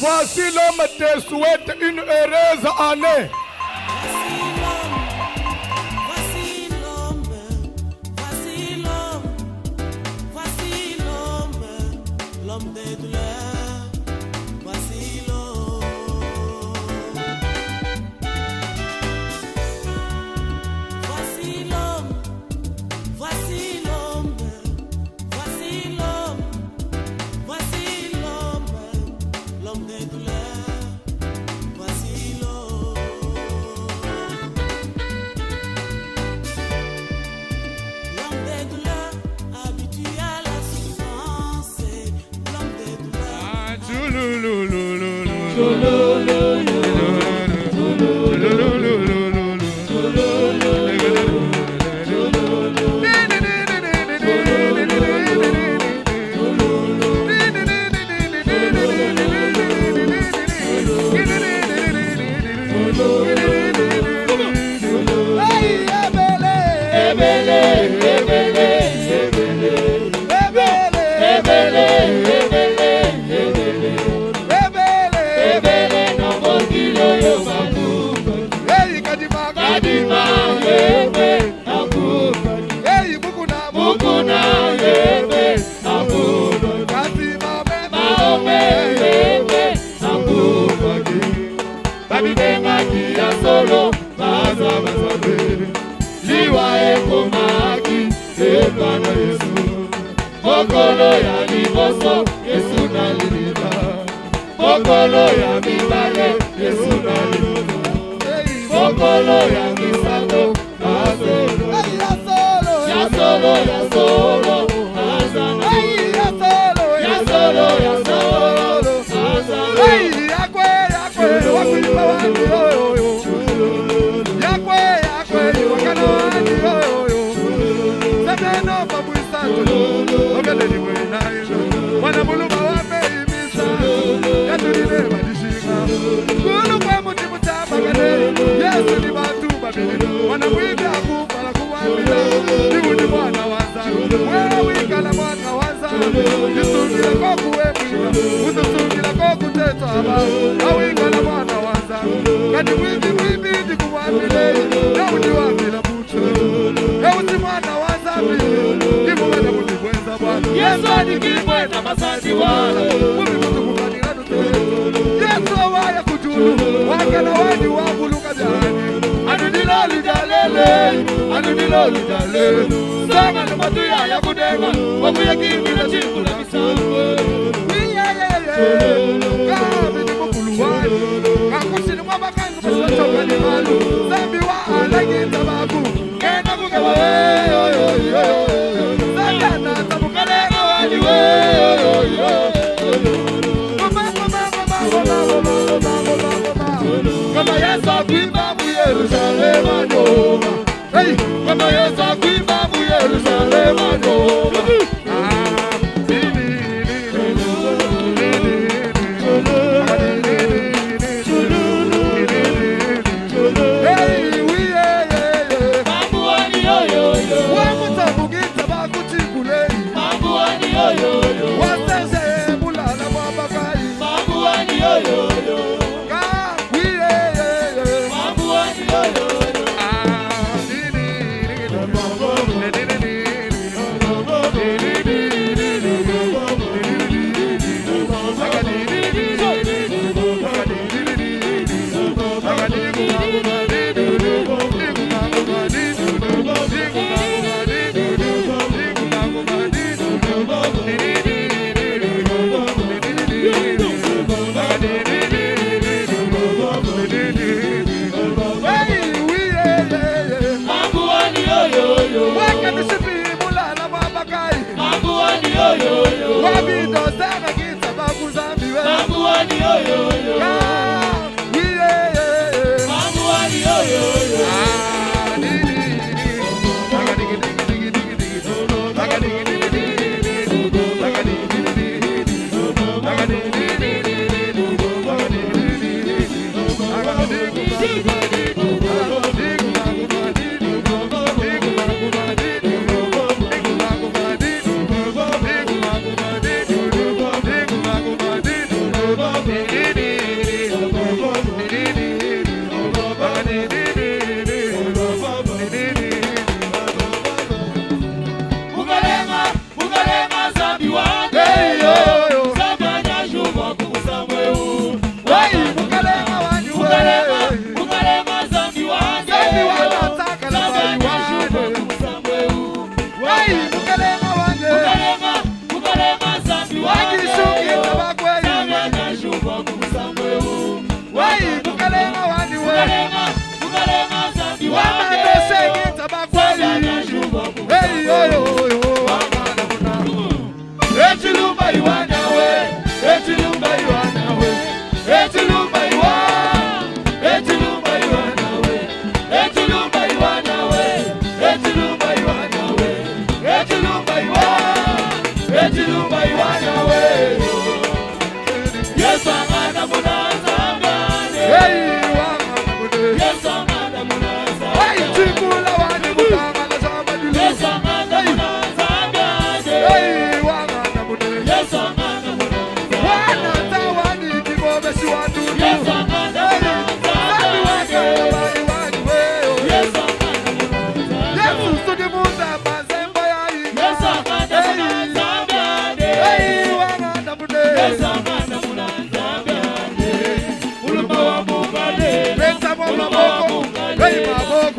Voici l'homme te souhaite une heureuse année. L'homme des douleurs, voici l'homme. Voici l'homme, voici l'homme, voici l'homme, voici l'homme, l'homme des douleurs, voici l'homme. L'homme des douleurs, habitué à la souffrance. Mokolo ya liboso, Yesu na liliba. Mokolo ya mibale, Yesu na liliba. Mokolo ya misato, azolo. Ya solo, ya solo, ya solo, azana. Ya solo, ya solo, ya solo, azana. Yakwe, wakulipa wani yoyo. Yakwe, wakana wani yoyo. Semeno mabuisato. Ogeleni wenayo. Wanabuluma wameimisa. Yatulile madishima. Kulu kwa mutimu tabagane. Yesu ni bantu babili. Wanamwibia kupala kuwambila. Nibu ni mwana wanzano. Wewe wikala mwana wanzano. Yisungile koku wemwina. Ususungile koku teto haba. Awikala mwana wanzano. Kati mwibi di kuwambile. Yawu ni wambila bucho. Yawu si mwana wanzano. Nibu wena muti kwenza bwana. Yesu anikibwe na masasi wala. Mumi mutu kukanira nutele. Yesu waya kujulu. Wakana wani wabuluka jani. Anudilo lidalele, anudilo lidalele. Sama na matuya ya kudenga, wakuya kimi na chiku na misamwe. Kabi ni mukuluwani. Kakusini mwabakangu masuachoka ni malu. Zambi wa alagi tababu. Kena kukewa weyo. Zakana tabukalego wani Weyo. Kama Yesu akuimba mu Yerusalema noma. Hey, Kama Yesu akuimba mu Yerusalema noma. Mambo wani yoyo. Wamutambugita bakutikule. Mambo wani yoyo. Wasese bulala mwabakai. Mambo wani yoyo. Mambo wani yoyo.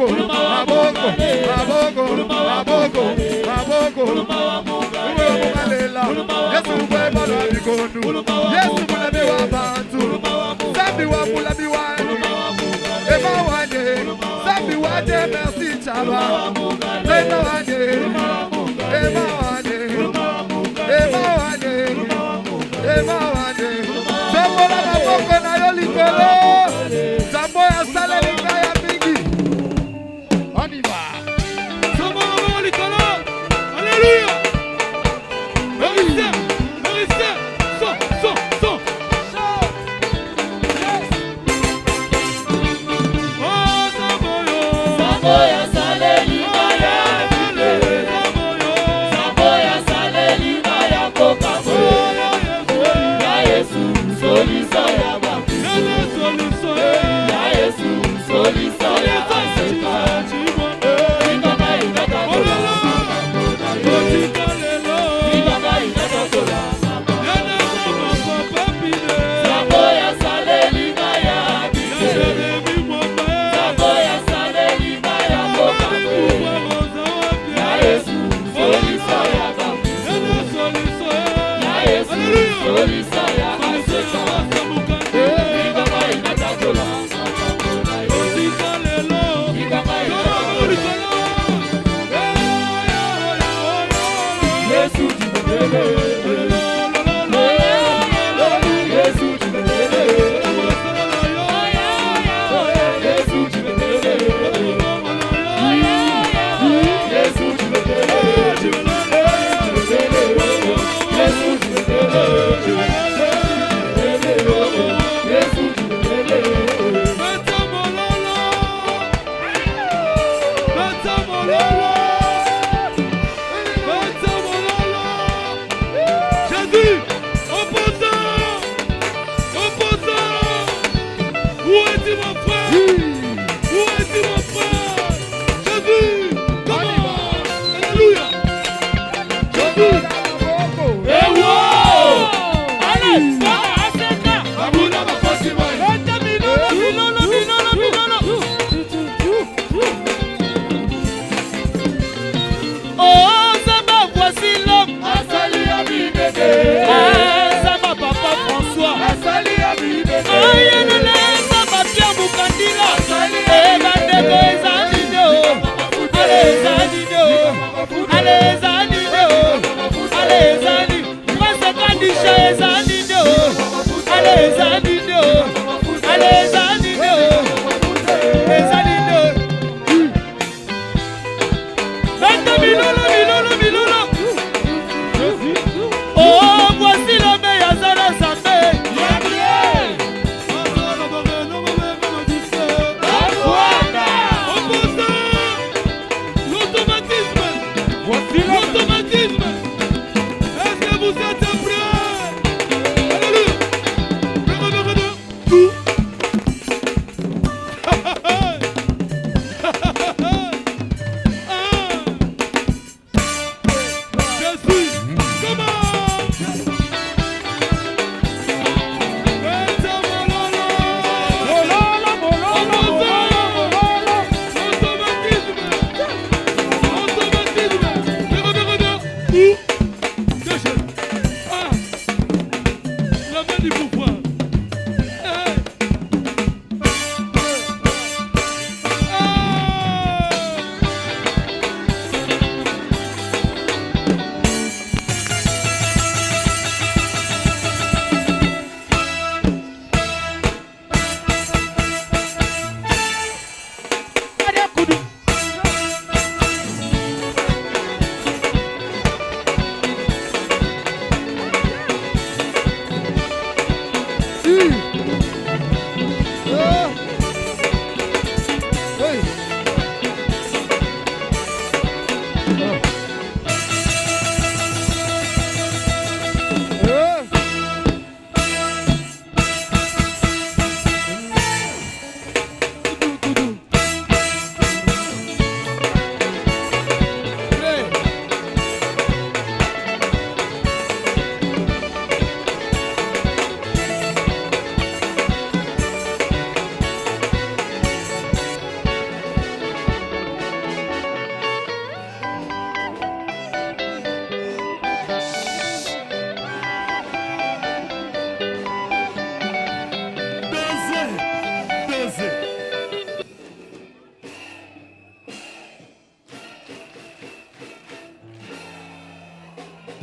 maboko, maboko, maboko, maboko, maboko. Uwe mukalela, Yesu kweba lwa bikondo. Yesu mulabi wa bantu, Zambi wa mulabi wani. Ema wanye, Zambi wanye merci chaba. Ema wanye, Ema wanye, Ema wanye, Ema wanye. Zambola maboko na yo likolo. Zambo ya sale linga ya mingi. On y va. Zambo maboko likolo. Alléluia. Maurice, Maurice. Son. Oh, Zambo yo. Zambo ya sale linga ya mingi. Zambo ya sale linga ya koka. Ya Yesu, solution ya babu. Ya Yesu, solution ya aseka. Ingaba inatola. Ingaba inatola. Zambo ya sale linga ya bide. Zambo ya sale linga ya koka. Ya Yesu, solution ya babu. Ya Yesu, solution ya aseka. Ingaba inatola. Yesu jibele. Yesu jibele. Yesu jibele. Yesu Jésus, opposant. Où est-il mon frère? Où est-il mon frère? Jésus, comment? Alléluia. Jésus. Eh wow! Allez, Abuna makosi mai. Oh, Zamba, voici l'homme. Asali ya bibebe. Zamba, papa François. Asali ya bibebe. Ayelele, Zamba, Pierre Mukandila. Bandeko, ezalide o. Allez, ezalide o. Allez, ezalide o. Allez, ezalide. Prince Kandisha, ezalide o. Allez, ezalide o. Allez, ezalide o. Ezalide o. Bête milolo. Oh, voici le meilleur Zara Zambé. L'automatisme. Est-ce que vous êtes prêts? Alléluia. Tout. Jésus, comment? La main du pouvoir.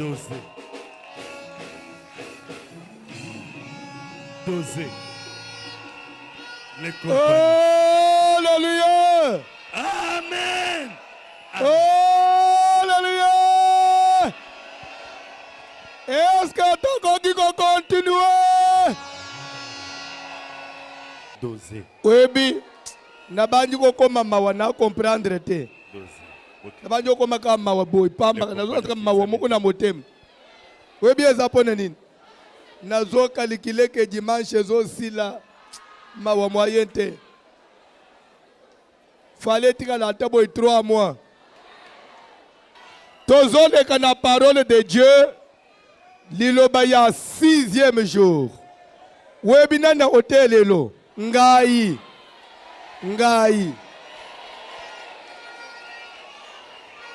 Doser. Doser. Les compagnies. Alléluia. Amen. Alléluia. Est-ce que tu peux continuer? Doser. Oui, nabanji kokoma mawa na comprendre te. Doser. Nabanji kokoma kama mawa boy pamba na zo kama mawa moko na motem. Oui bien ça pone nini? Nazo calculer que dimanche zo sila mawa moyen te. Fallait tika la table 3 mois. Tozole kana parole de Dieu. Liloba ya 6e jour. Webina na hotel elo. Ngai.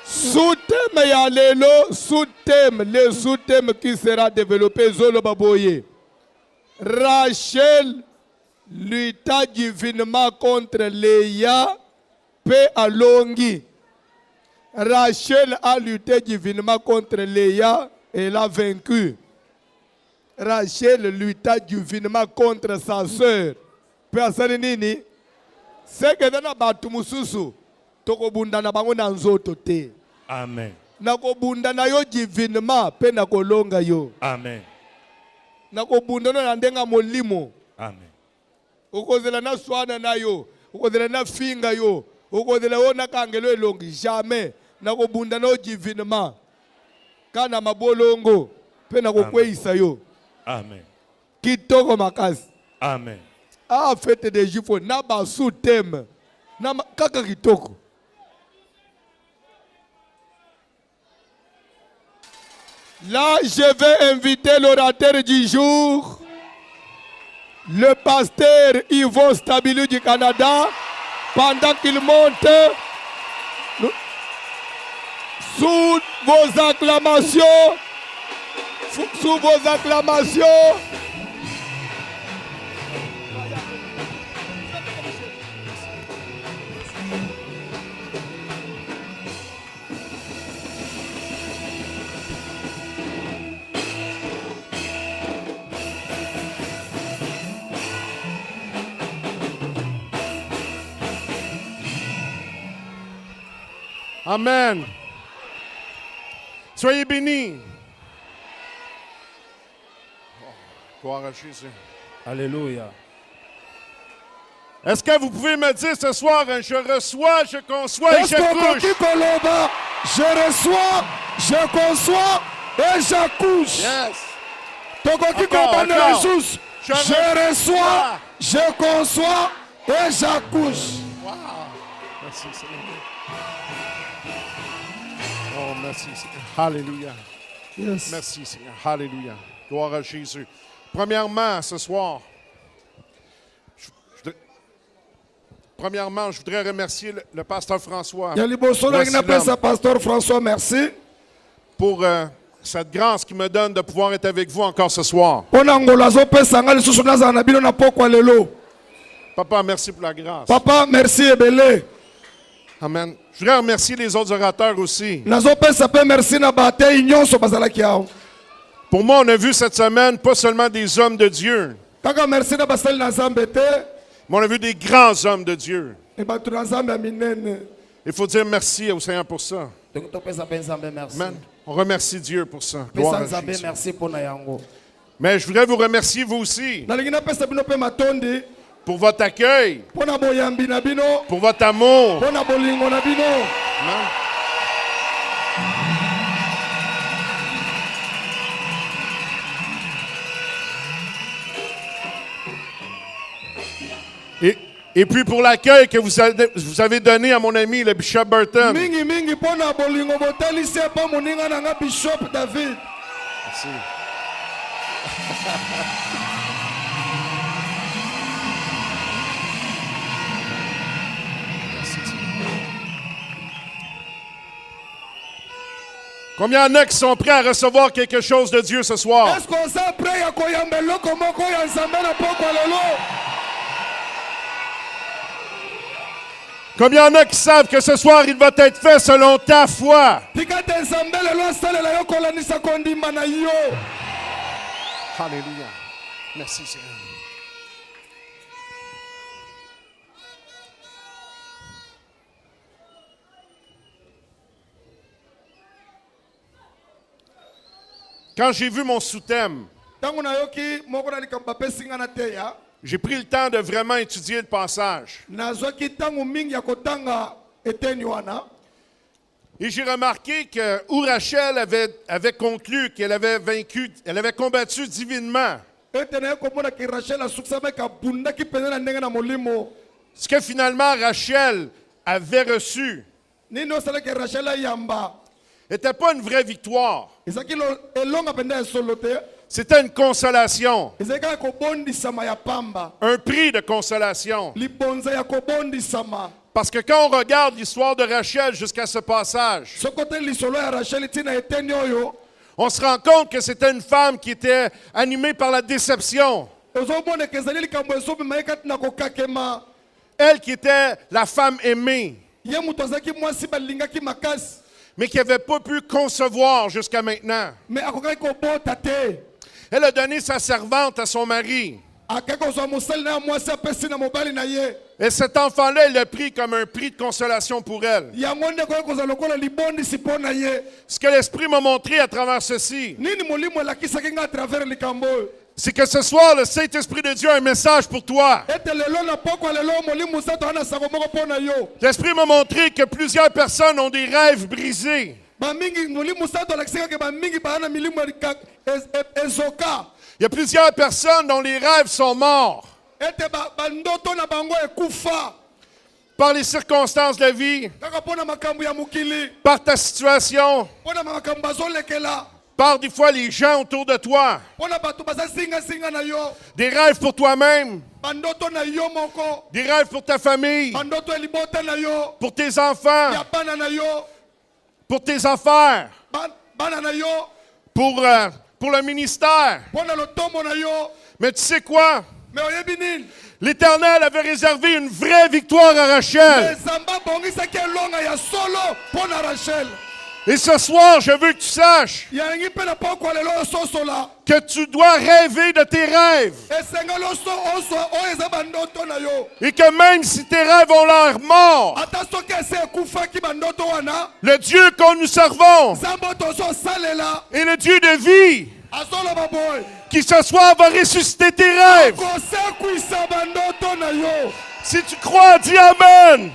Sous-thème ya lelo, sous-thème, le sous-thème qui sera développé Zolo Baboye. Rachel lutta divinement contre Léa, paix à Longi. Rachel a lutté divinement contre Léa et elle a vaincu. Rachel lutta divinement contre sa sœur. Personne nini? C'est que dans la batumususu, toko bunda na bango na nzoto te. Amen. Nako bunda na yo divinement pe na kolonga yo. Amen. Nako bunda na ndenga molimo. Amen. Okozela na swana na yo, okozela na finga yo, okozela ona kangelo elongi jamais. Nako bunda na yo divinement. Kana mabolongo pe na kokweisa yo. Amen. Kitoko makasi. Amen. Ah, fête des Juifs, na ba sous-thème. Na kaka kitoko. Là, je vais inviter l'orateur du jour, le pasteur Yvon Stabilu du Canada, pendant qu'il monte sous vos acclamations. Sous vos acclamations. Amen. Soyez bénis. Gloire à Jésus. Alléluia. Est-ce que vous pouvez me dire ce soir, je reçois, je conçois et Est-ce que j'accouche? je reçois, je conçois et j'accouche. Yes. Tokoki Encore, comprendre encore. les choses. Je Je reçois, je conçois et j'accouche. Wow. Merci Seigneur. Oh, merci Seigneur. Alléluia. Yes. Merci Seigneur. Alléluia. Gloire à Jésus. Premièrement, ce soir, je voudrais remercier le pasteur François Pasteur François, merci. pour cette grâce qu'il me donne de pouvoir être avec vous encore ce soir. Papa, merci pour la grâce. Papa, merci Ebele. Amen. Je voudrais remercier les autres orateurs aussi. Pour moi, on a vu cette semaine pas seulement des hommes de Dieu, mais on a vu des grands hommes de Dieu. Il faut dire merci au Seigneur pour ça. Amen. On remercie Dieu pour ça. Gloire à Jésus. Mais je voudrais vous remercier vous aussi pour votre accueil, pour votre amour. Amen. Et puis pour l'accueil que vous avez donné à mon ami, le Bishop Burton. Merci. Combien il y en a qui sont prêts à recevoir quelque chose de Dieu ce soir? Est-ce qu'on est prêt à Combien y en a qui savent que ce soir, il va être fait selon ta foi? Alléluia. Merci, Seigneur. Quand j'ai vu mon sous-thème, j'ai pris le temps de vraiment étudier le passage. Et j'ai remarqué que où Rachel avait conclu qu'elle avait vaincu, elle avait combattu divinement. Ce que finalement Rachel avait reçu n'était pas une vraie victoire. C'était une consolation. Un prix de consolation. Parce que quand on regarde l'histoire de Rachel jusqu'à ce passage, on se rend compte que c'était une femme qui était animée par la déception. Elle qui était la femme aimée, mais qui n'avait pas pu concevoir jusqu'à maintenant. Elle a donné sa servante à son mari. Et cet enfant-là, il l'a pris comme un prix de consolation pour elle. Ce que l'Esprit m'a montré à travers ceci, c'est que ce soir, le Saint-Esprit de Dieu a un message pour toi. L'Esprit m'a montré que plusieurs personnes ont des rêves brisés. Il y a plusieurs personnes dont les rêves sont morts par les circonstances de la vie, par ta situation, par des fois les gens autour de toi. Des rêves pour toi-même, des rêves pour ta famille, pour tes enfants, pour tes affaires, pour le ministère. Mais tu sais quoi? L'Éternel avait réservé une vraie victoire à Rachel. Et ce soir, je veux que tu saches que tu dois rêver de tes rêves. Et que même si tes rêves ont l'air morts, le Dieu que nous servons est le Dieu de vie, qui ce soir va ressusciter tes rêves. Si tu crois, dis Amen.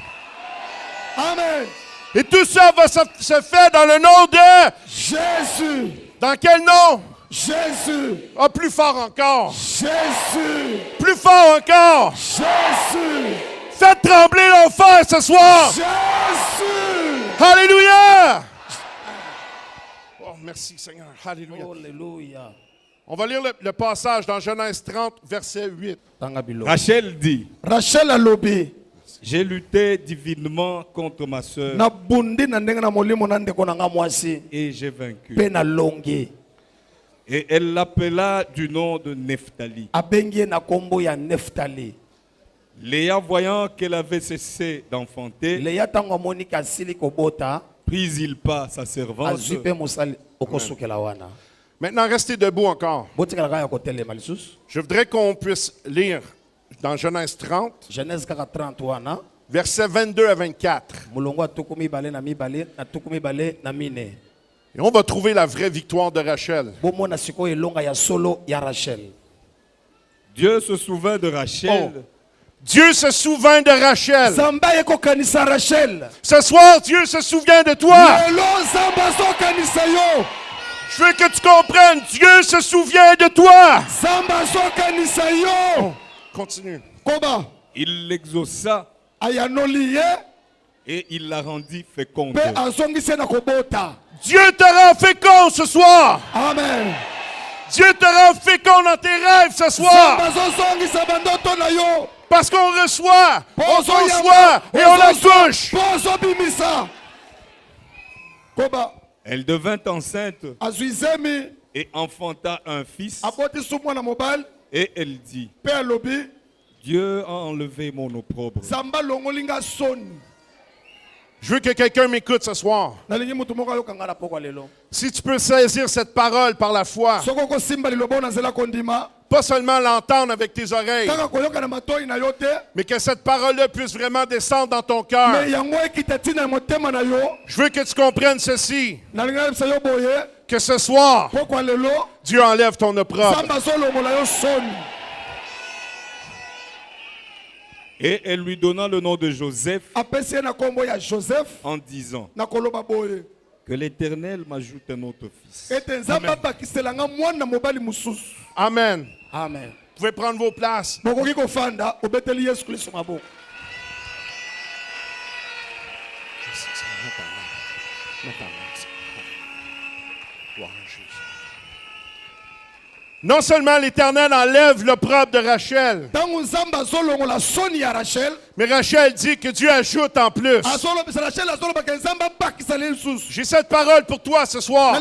Amen. Et tout ça va se faire dans le nom de Jésus. Dans quel nom? Jésus. Ah, plus fort encore. Jésus. Plus fort encore. Jésus. Faites trembler l'enfer ce soir. Jésus. Alléluia. Oh, merci Seigneur. Alléluia. Alléluia. On va lire le passage dans Genèse 30, verset 8. Rachel dit, Rachel a lobby. j'ai lutté divinement contre ma soeur et j'ai vaincu. Et elle l'appela du nom de Nephtali. Léa, voyant qu'elle avait cessé d'enfanter, prit-il pas sa servante. Maintenant, restez debout encore. Je voudrais qu'on puisse lire dans Genèse 30, versets 22 à 24. Et on va trouver la vraie victoire de Rachel. Dieu se souvint de Rachel. Oh. Dieu se souvint de Rachel. Ce soir, Dieu se souvient de toi. Je veux que tu comprennes, Dieu se souvient de toi. Oh, continue. Il l'exauça et il la rendit féconde. Dieu te rend fécond ce soir. Amen. Dieu te rend fécond dans tes rêves ce soir. Parce qu'on reçoit, et on la touche. Elle devint enceinte et enfanta un fils. Et elle dit, Dieu a enlevé mon opprobre. Je veux que quelqu'un m'écoute ce soir. Si tu peux saisir cette parole par la foi, pas seulement l'entendre avec tes oreilles, mais que cette parole-là puisse vraiment descendre dans ton cœur. Je veux que tu comprennes ceci, que ce soir, Dieu enlève ton opprobre. Et elle lui donna le nom de Joseph en disant que l'Éternel m'ajoute un autre fils. Amen. Amen. Vous pouvez prendre vos places. Non seulement l'Éternel enlève l'opprobre de Rachel, mais Rachel dit que Dieu ajoute en plus. J'ai cette parole pour toi ce soir.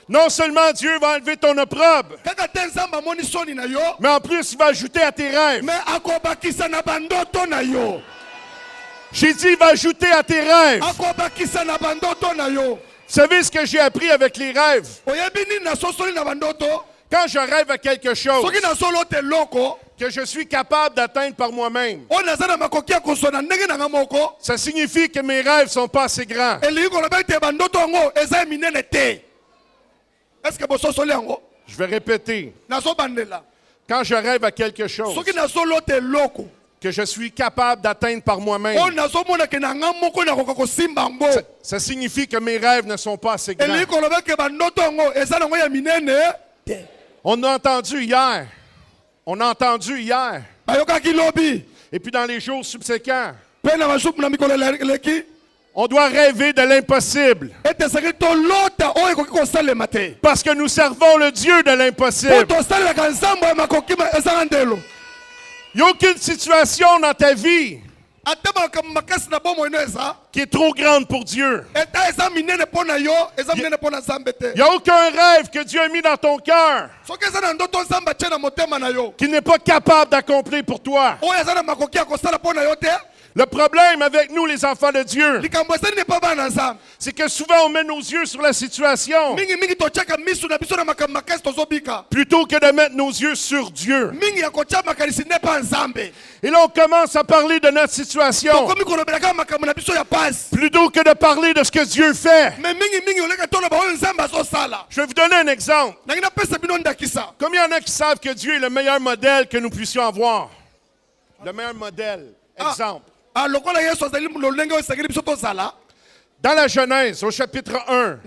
Non seulement Dieu va enlever ton opprobre, mais en plus il va ajouter à tes rêves. J'ai dit il va ajouter à tes rêves. Vous savez ce que j'ai appris avec les rêves? Quand je rêve à quelque chose que je suis capable d'atteindre par moi-même, ça signifie que mes rêves ne sont pas assez grands. Je vais répéter. Quand je rêve à quelque chose que je suis capable d'atteindre par moi-même, ça signifie que mes rêves ne sont pas assez grands. On a entendu hier. Et puis dans les jours subséquents, on doit rêver de l'impossible. Parce que nous servons le Dieu de l'impossible. Il n'y a aucune situation dans ta vie qui est trop grande pour Dieu. Il n'y a aucun rêve que Dieu a mis dans ton cœur qui n'est pas capable d'accomplir pour toi. Le problème avec nous, les enfants de Dieu, c'est que souvent on met nos yeux sur la situation plutôt que de mettre nos yeux sur Dieu. Et là, on commence à parler de notre situation plutôt que de parler de ce que Dieu fait. Je vais vous donner un exemple. Combien il y en a qui savent que Dieu est le meilleur modèle que nous puissions avoir? Le meilleur modèle. Exemple. Dans la Genèse, au chapitre 1,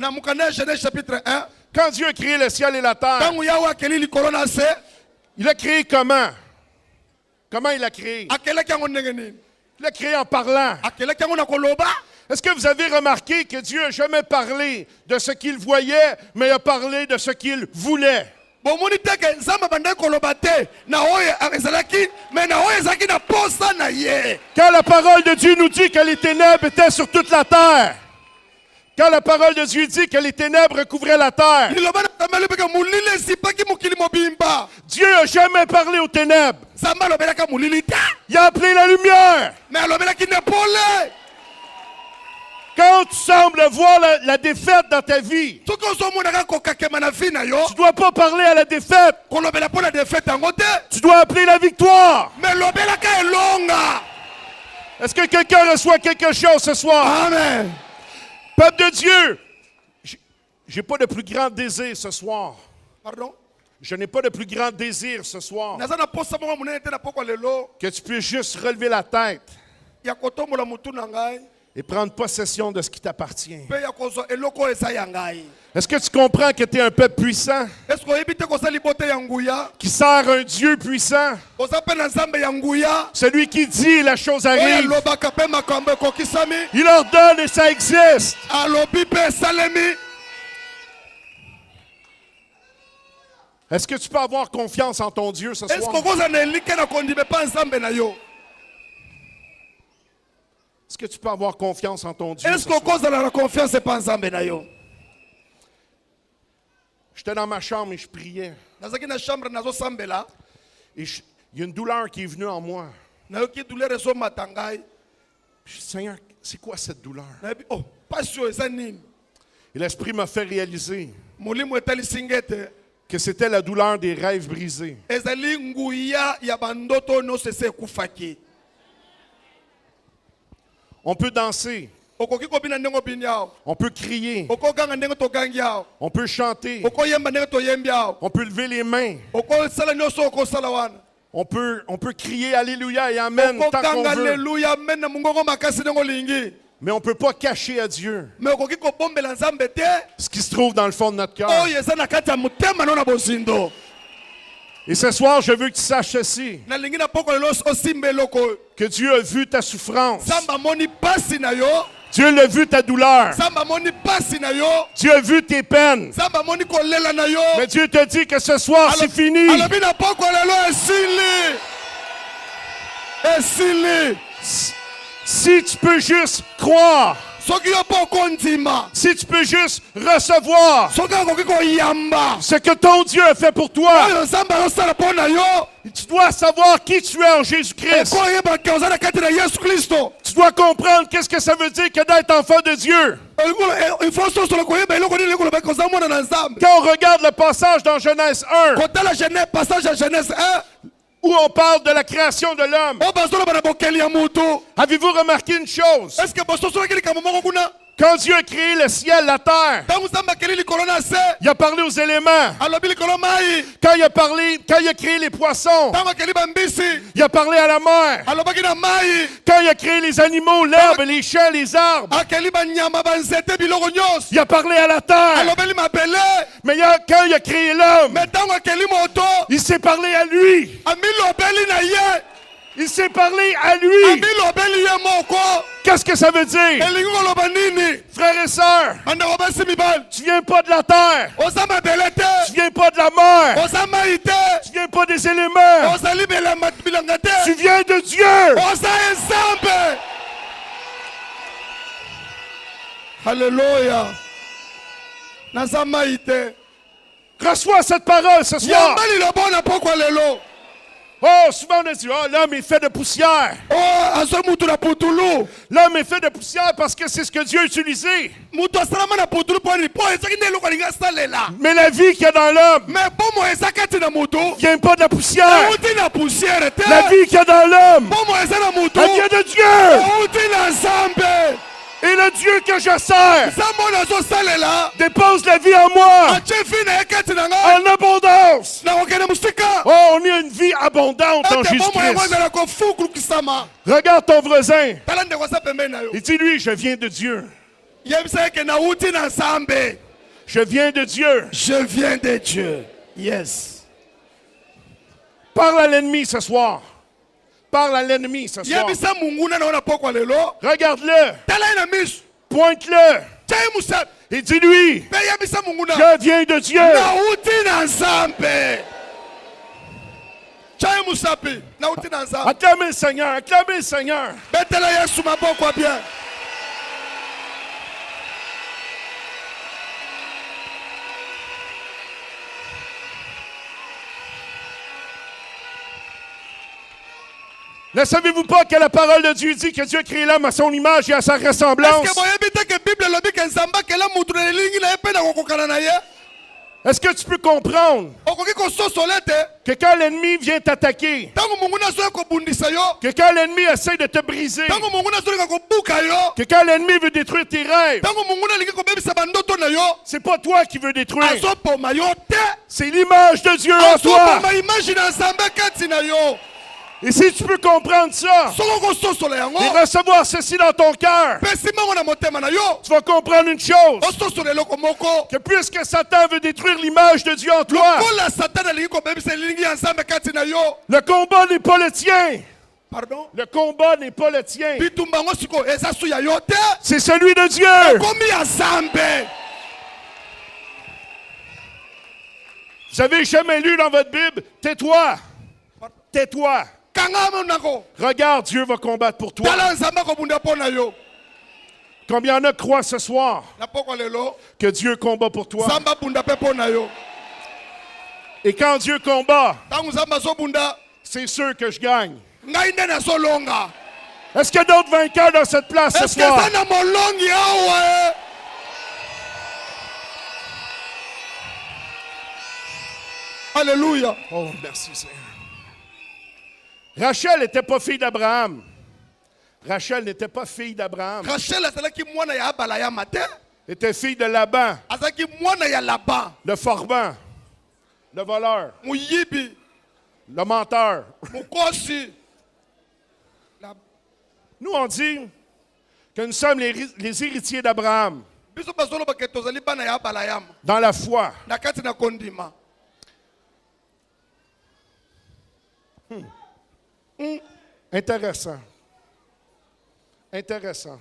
quand Dieu a créé le ciel et la terre, il a créé comment? Comment il a créé? Il a créé en parlant. Est-ce que vous avez remarqué que Dieu n'a jamais parlé de ce qu'il voyait, mais a parlé de ce qu'il voulait? Quand la parole de Dieu nous dit que les ténèbres étaient sur toute la terre, quand la parole de Dieu dit que les ténèbres recouvraient la terre, Dieu n'a jamais parlé aux ténèbres. Il a appelé la lumière. Quand tu sembles voir la défaite dans ta vie, tu ne dois pas parler à la défaite. Tu dois appeler la victoire. Est-ce que quelqu'un reçoit quelque chose ce soir? Amen. Peuple de Dieu, j'ai pas de plus grand désir ce soir. Pardon? Je n'ai pas de plus grand désir ce soir que tu puisses juste relever la tête et prendre possession de ce qui t'appartient. Est-ce que tu comprends que tu es un peuple puissant qui sert un Dieu puissant? Celui qui dit la chose arrive. Il ordonne et ça existe. Est-ce que tu peux avoir confiance en ton Dieu ce soir? Est-ce que tu peux avoir confiance en ton Dieu ce soir? J'étais dans ma chambre et je priais. Et il y a une douleur qui est venue en moi. Je dis, Seigneur, c'est quoi cette douleur? Oh, pas sûr, ça nini. Et l'Esprit m'a fait réaliser Molimo etali singete. que c'était la douleur des rêves brisés. Ezali nguya ya bandoto no sese kufaki. On peut danser, Okoki ko bina ndengo binyao. on peut crier, Okoganga ndengo to gangiao. on peut chanter, Okoyemba ndengo to yembiao. on peut lever les mains, Oko sala nyoso oko sala wana. on peut crier Alléluia et Amen tant qu'on Okoganga veut. Alléluia amen na mungongo makasi ndengo lingi. Mais on ne peut pas cacher à Dieu Mais okoki ko bombela nzambe te. ce qui se trouve dans le fond de notre cœur. Oh yesa na kati ya mutema no na bozindo. Et ce soir, je veux que tu saches ceci, Na lingi na poko lelo osimbe loko. que Dieu a vu ta souffrance. Samba moni pasi na yo. Dieu l'a vu ta douleur. Samba moni pasi na yo. Dieu a vu tes peines. Samba moni kolela na yo. Mais Dieu te dit que ce soir, c'est fini. Alobi na poko lelo esili. Esili. Si tu peux juste croire, Soki yo poko ndima. si tu peux juste recevoir Soki okoki koyamba. ce que ton Dieu a fait pour toi, Oyo nzambe azosala mpo na yo. tu dois savoir qui tu es en Jésus-Christ. Okoyeba ke oza na kati na Yesu Kristo. Tu dois comprendre qu'est-ce que ça veut dire que d'être enfant de Dieu. Il faut sosola koyeba eloko nini ekoloba ke oza mwana na nzambe. Quand on regarde le passage dans Genèse 1, Kotala Genèse, passage ya Genèse 1. où on parle de la création de l'homme, O bazoloba na bokeli ya mutu. avez-vous remarqué une chose? Est-ce que bososolaki likambo moko kuna? Quand Dieu a créé le ciel, la terre, Ntango nzambe akeli likolo na se. il a parlé aux éléments. Alobi likolo mai. Quand il a créé les poissons, Ntango akeli bambisi. il a parlé à la mer. Alobaki na mai. Quand il a créé les animaux, l'herbe, les champs, les arbres, Akeli banyama banzete biloko nyonso. il a parlé à la terre. Alobeli mabele. Mais quand il a créé l'homme, Mais ntango akeli moto. il s'est parlé à lui. Amilobeli na ye. Il s'est parlé à lui. Amilobeli ye moko. Qu'est-ce que ça veut dire? Elingi koloba nini? Frères et sœurs, Bandeko basi mibali. tu viens pas de la terre. Oza mabele te. Tu viens pas de la mer. Oza mai te. Tu viens pas des éléments. Ozali bilanga te. Tu viens de Dieu. Oza nzambe. Alléluia. Naza mai te. Reçois cette parole ce soir. Yambali lobo na poko lelo. Oh, souvent on dit, oh, l'homme est fait de poussière. Oh, azo mutu na putulu. L'homme est fait de poussière parce que c'est ce que Dieu a utilisé. Mutu asalama na putulu po ni po ezaki nde eloko alingi asalela. Mais la vie qu'il y a dans l'homme Mais bomo eza kati na mutu. vient pas de la poussière. Euti na poussière te. La vie qu'il y a dans l'homme, Bomo eza na mutu. elle vient de Dieu. Euti na nzambe. Et le Dieu que je sers Nzambe oyo azosalela. dépose la vie en moi Atie vi na ye kati na ngai. en abondance. Nakokende mosika. Oh, on a une vie abondante en Ete bomo yango Jésus-Christ. ezala kofukulukisama. Regarde ton voisin. Tala ndeko aza pembeni na yo. Et dis-lui, je viens de Dieu. Yebisa eke nauti na nzambe. Je viens de Dieu. Je viens de Dieu. Yes. Parle à l'ennemi ce soir. Parle à l'ennemi ce soir. Yebisa munguna na ona poko lelo. Regarde-le. Tala ye na miso. Pointe-le. Tia ye musapi. Et dis-lui, Pe yebisa munguna. je viens de Dieu. Nauti na nzambe. Tia ye musapi. Nauti na nzambe. Acclamez le Seigneur. Acclamez le Seigneur. Betela Yesu maboko bien. Ne savez-vous pas que la parole de Dieu dit que Dieu a créé l'homme à son image et à sa ressemblance? Est-ce que boyebi te ke Bible lobi ke nzamba ke la mutu na elingi na ye pe na kokokana na ye? Est-ce que tu peux comprendre Okoki kososola te. que quand l'ennemi vient t'attaquer, Ntango munguna azoya kobundisa yo. que quand l'ennemi essaie de te briser, Ntango munguna azoleka kobuka yo. que quand l'ennemi veut détruire tes rêves, Ntango munguna alingi kobebisa bandoto na yo. c'est pas toi qui veux détruire, Azopoma yo te. c'est l'image de Dieu en toi. Azopoma image na nzambe kati na yo. Et si tu peux comprendre ça Soko kososola yango. et recevoir ceci dans ton cœur, Pesi mango na motema na yo. tu vas comprendre une chose, Ososola eloko moko. que puisque Satan veut détruire l'image de Dieu en toi, Lokola Satan alingi kobebisa elingi ya nzambe kati na yo. le combat n'est pas le tien. Pardon? Le combat n'est pas le tien. Bitumba ngo siko eza su ya yo te. C'est celui de Dieu. Komi ya nzambe. Vous avez jamais lu dans votre Bible, tais-toi. Tais-toi. Kanga monako. Regarde, Dieu va combattre pour toi. Tala nzambe kobunda po na yo. Combien en a croient ce soir Na poko lelo. que Dieu combat pour toi? Nzambe bunda pe po na yo. Et quand Dieu combat, Tangu nzambe azobunda. c'est sûr que je gagne. Ngai nde nazolonga. Est-ce qu'il y a d'autres vainqueurs dans cette place ce soir? Est-ce que ça n'a mon long yawe? Alléluia. Oh, merci Seigneur. Rachel n'était pas fille d'Abraham. Rachel n'était pas fille d'Abraham. Rachel était fille de Laban. Le forban. Le voleur. Le menteur. Nous on dit que nous sommes les héritiers d'Abraham. Dans la foi. Intéressant. Intéressant.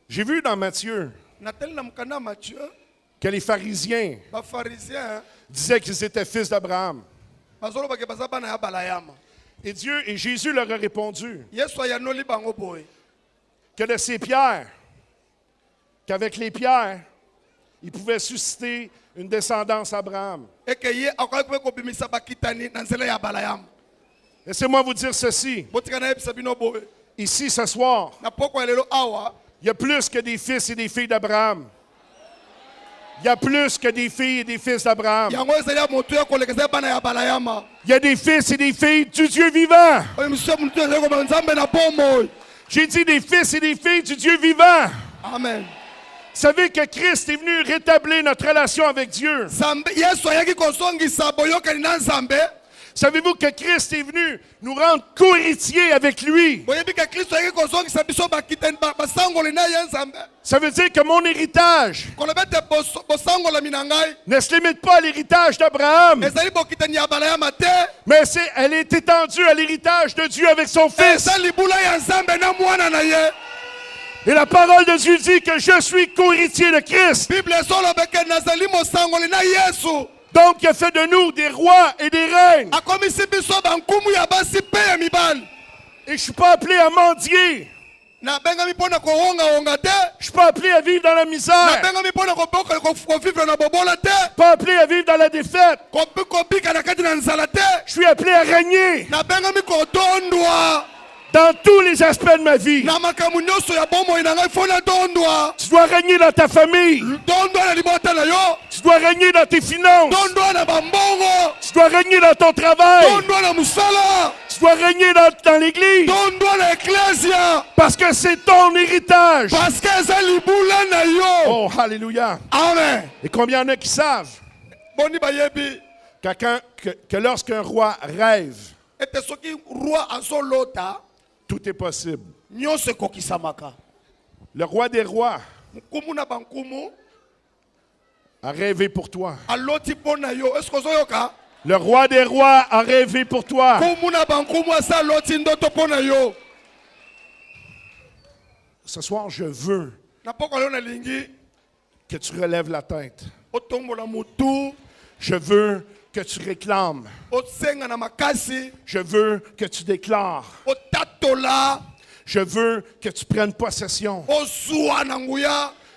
J'ai vu dans Matthieu que les pharisiens disaient qu'ils étaient fils d'Abraham. Et Dieu et Jésus leur a répondu que de ces pierres, qu'avec les pierres, ils pouvaient susciter une descendance Abraham. Laissez-moi vous dire ceci. Ici, ce soir, il y a plus que des fils et des filles d'Abraham. Il y a plus que des filles et des fils d'Abraham. Il y a des fils et des filles du Dieu vivant. J'ai dit des fils et des filles du Dieu vivant. Amen. Vous savez que Christ est venu rétablir notre relation avec Dieu. Savez-vous que Christ est venu nous rendre co-héritiers avec lui? Ça veut dire que mon héritage ne se limite pas à l'héritage d'Abraham, mais elle est étendue à l'héritage de Dieu avec son Fils. Et la parole de Dieu dit que je suis co-héritier de Christ. Donc, il a fait de nous des rois et des reines. Et je ne suis pas appelé à mendier. Je ne suis pas appelé à vivre dans la misère. Pas appelé à vivre dans la défaite. Je suis appelé à régner dans tous les aspects de ma vie. Tu dois régner dans ta famille. Tu dois régner dans tes finances. Tu dois régner dans ton travail. Tu dois régner dans l'église. Parce que c'est ton héritage. Oh, alléluia. Amen. Et combien il y en a qui savent que lorsqu'un roi rêve, tout est possible. Le roi des rois a rêvé pour toi. Le roi des rois a rêvé pour toi. Ce soir, je veux que tu relèves la tête. Je veux que tu réclames. Je veux que tu déclares. Je veux que tu prennes possession.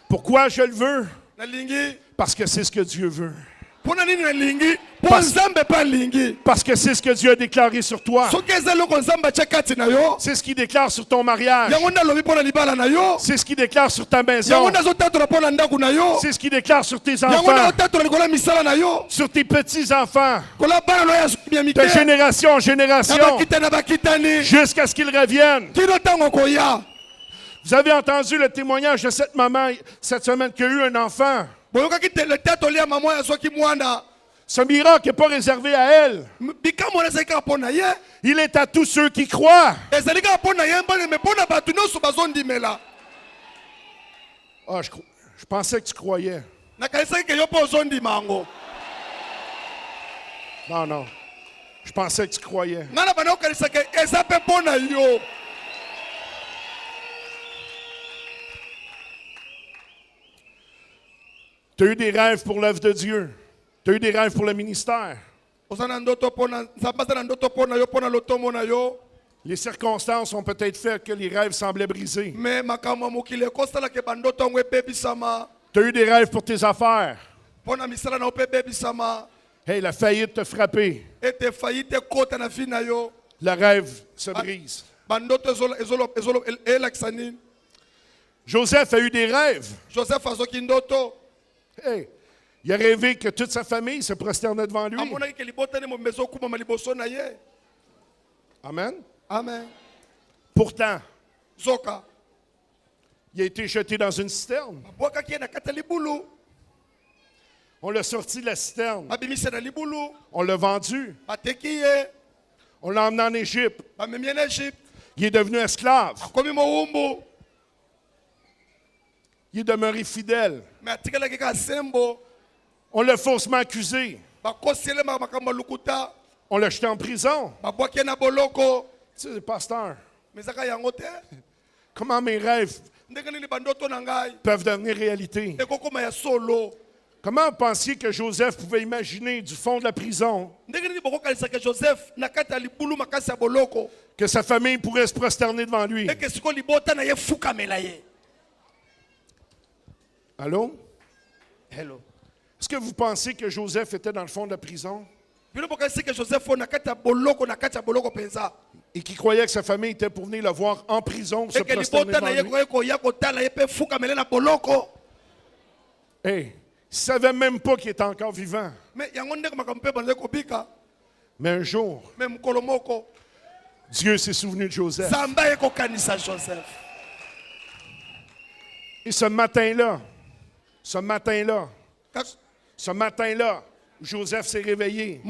Pourquoi je le veux? Parce que c'est ce que Dieu veut. Parce que c'est ce que Dieu a déclaré sur toi. C'est ce qu'il déclare sur ton mariage. C'est ce qu'il déclare sur ta maison. C'est ce qu'il déclare sur tes enfants. Sur tes petits-enfants. De génération en génération. Jusqu'à ce qu'ils reviennent. Vous avez entendu le témoignage de cette maman cette semaine qui a eu un enfant. Ce miracle n'est pas réservé à elle. Il est à tous ceux qui croient. Oh, je pensais que tu croyais. Non, non. Je pensais que tu croyais. Tu as eu des rêves pour l'œuvre de Dieu. Tu as eu des rêves pour le ministère. Les circonstances ont peut-être fait que les rêves semblaient brisés. Tu as eu des rêves pour tes affaires. Hey, la faillite t'a frappé. le rêve se brise. Joseph a eu des rêves. Hey, il a rêvé que toute sa famille se prosternait devant lui. Amen. Amen. Pourtant, il a été jeté dans une citerne. On l'a sorti de la citerne. On l'a vendu. On l'a emmené en Égypte. Il est devenu esclave. Il est demeuré fidèle. On l'a faussement accusé. On l'a jeté en prison. Tu sais, pasteur, comment mes rêves peuvent devenir réalité? Comment pensiez que Joseph pouvait imaginer du fond de la prison que sa famille pourrait se prosterner devant lui? Allô? Hello. Est-ce que vous pensez que Joseph était dans le fond de la prison et qu'il croyait que sa famille était pour venir le voir en prison se prosterner devant lui? Hey, il ne savait même pas qu'il était encore vivant. Mais un jour, Dieu s'est souvenu de Joseph. Et ce matin-là, Joseph s'est réveillé.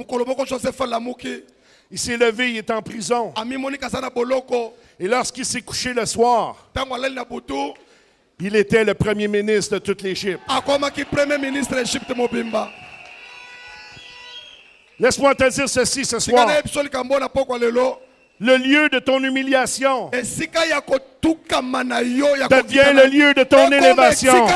Il s'est levé, il est en prison. Et lorsqu'il s'est couché le soir, il était le premier ministre de toute l'Égypte. Laisse-moi te dire ceci ce soir. Le lieu de ton humiliation devient le lieu de ton élévation.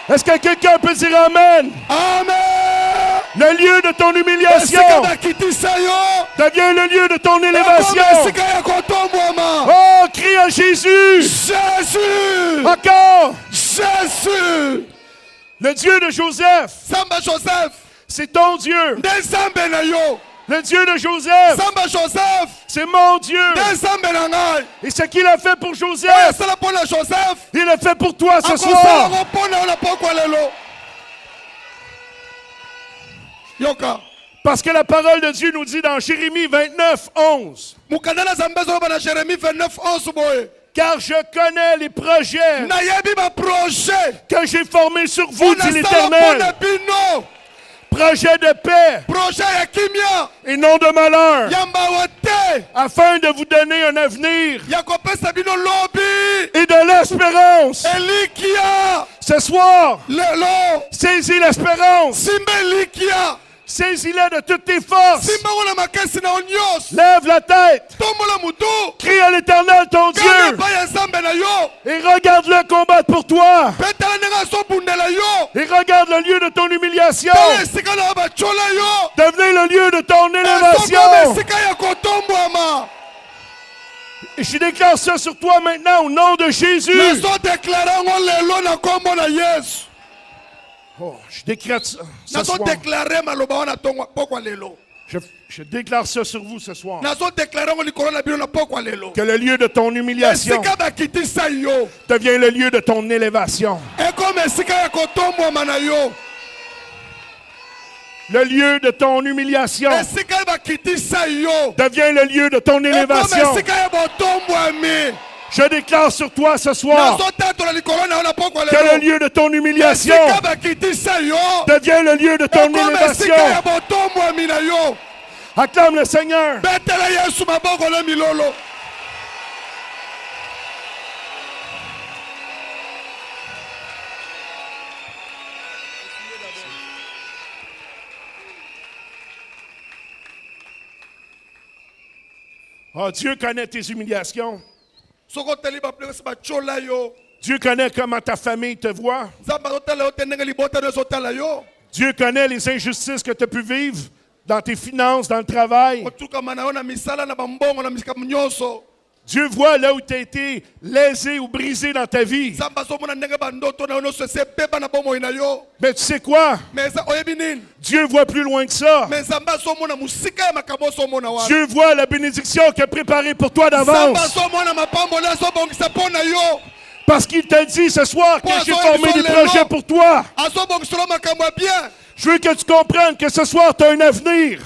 Est-ce que quelqu'un peut dire Amen? Amen. Le lieu de ton humiliation devient le lieu de ton élévation. Oh, crie à Jésus. Jésus. Encore. Jésus. Le Dieu de Joseph. Samba Joseph. C'est ton Dieu. Le Dieu de Joseph, c'est mon Dieu. Et ce qu'il a fait pour Joseph, il l'a fait pour toi ce soir. Parce que la parole de Dieu nous dit dans Jérémie 29, 11. Car je connais les projets que j'ai formés sur vous, dit l'Éternel. Projet de paix et non de malheur, afin de vous donner un avenir et de l'espérance. Ce soir, saisis l'espérance. Saisis-la de toutes tes forces. Lève la tête. Crie à l'Éternel ton Dieu. Et regarde-le combattre pour toi. Et regarde le lieu de ton humiliation. Devenez le lieu de ton élévation. Et je déclare ça sur toi maintenant au nom de Jésus. Oh, je déclare ça ce soir. Je déclare ça sur vous ce soir. Que le lieu de ton humiliation devient le lieu de ton élévation. Le lieu de ton humiliation devient le lieu de ton élévation. Je déclare sur toi ce soir que le lieu de ton humiliation devient le lieu de ton élévation. Acclame le Seigneur. Oh, Dieu connaît tes humiliations. Dieu connaît comment ta famille te voit. Dieu connaît les injustices que tu as pu vivre dans tes finances, dans le travail. Dieu voit là où tu as été lésé ou brisé dans ta vie. Mais tu sais quoi? Dieu voit plus loin que ça. Dieu voit la bénédiction qu'il a préparée pour toi d'avance. Parce qu'il t'a dit ce soir que j'ai formé des projets pour toi. Je veux que tu comprennes que ce soir, tu as un avenir.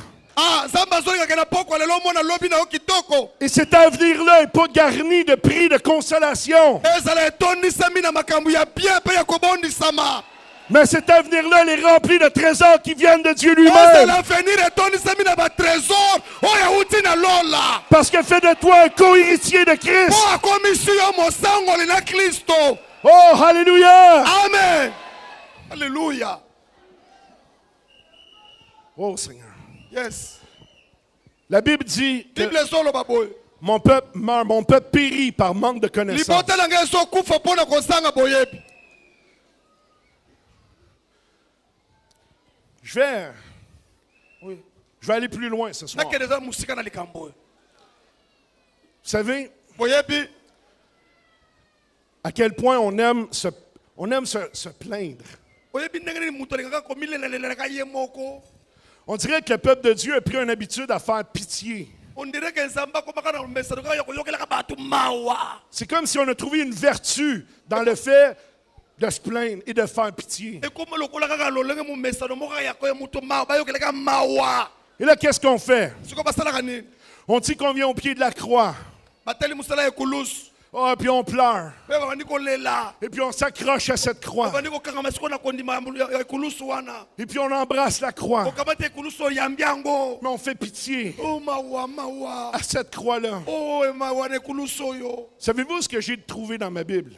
Et cet avenir-là n'est pas garni de prix de consolation. Mais cet avenir-là, il est rempli de trésors qui viennent de Dieu lui-même. Parce qu'il fait de toi un co-héritier de Christ. Oh, alléluia! Amen! Alléluia! Oh, Seigneur. Yes. La Bible dit que mon peuple meurt, mon peuple périt par manque de connaissance. Je vais aller plus loin ce soir. Vous savez à quel point on aime se plaindre. On dirait que le peuple de Dieu a pris une habitude à faire pitié. C'est comme si on a trouvé une vertu dans le fait de se plaindre et de faire pitié. Et là, qu'est-ce qu'on fait? On dit qu'on vient au pied de la croix. Oh, puis on pleure. Et puis on s'accroche à cette croix. Et puis on embrasse la croix. Mais on fait pitié à cette croix-là. Savez-vous ce que j'ai trouvé dans ma Bible?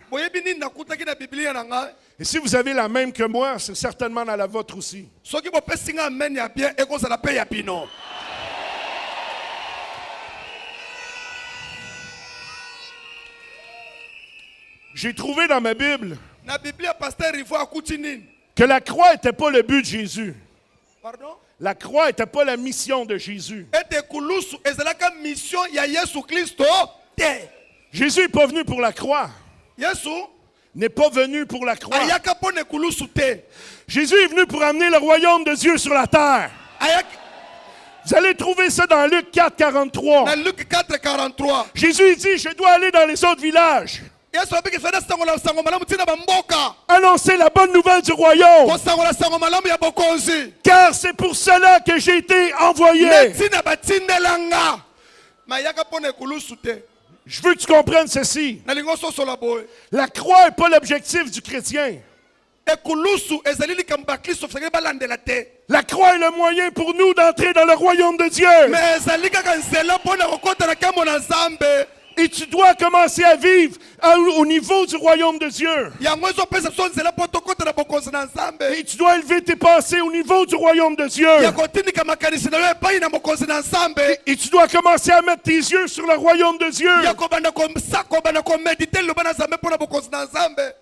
Et si vous avez la même que moi, c'est certainement dans la vôtre aussi. J'ai trouvé dans ma Bible que la croix n'était pas le but de Jésus. Pardon? La croix n'était pas la mission de Jésus. Jésus n'est pas venu pour la croix. N'est pas venu pour la croix. Jésus est venu pour amener le royaume de Dieu sur la terre. Vous allez trouver ça dans Luc 4, 43. Jésus dit, je dois aller dans les autres villages. Annoncer la bonne nouvelle du royaume. Car c'est pour cela que j'ai été envoyé. Je veux que tu comprennes ceci. La croix n'est pas l'objectif du chrétien. La croix est le moyen pour nous d'entrer dans le royaume de Dieu. Et tu dois commencer à vivre au niveau du royaume de Dieu. Et tu dois élever tes pensées au niveau du royaume de Dieu. Et tu dois commencer à mettre tes yeux sur le royaume de Dieu.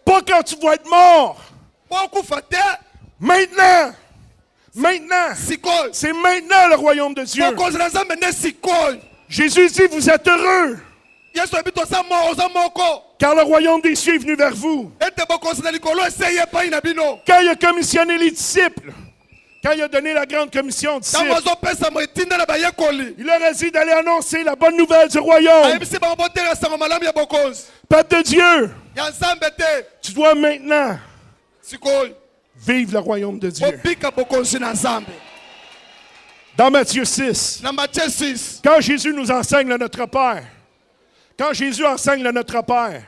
Pas quand tu vas être mort. Maintenant. Maintenant. C'est maintenant le royaume de Dieu. Jésus dit, vous êtes heureux. Car le royaume des cieux est venu vers vous. Quand il a commissionné les disciples, quand il a donné la grande commission aux disciples, il leur a dit d'aller annoncer la bonne nouvelle du royaume. Peuple de Dieu, tu dois maintenant vivre le royaume de Dieu. Dans Matthieu 6, quand Jésus nous enseigne le Notre Père, quand Jésus enseigne le Notre Père,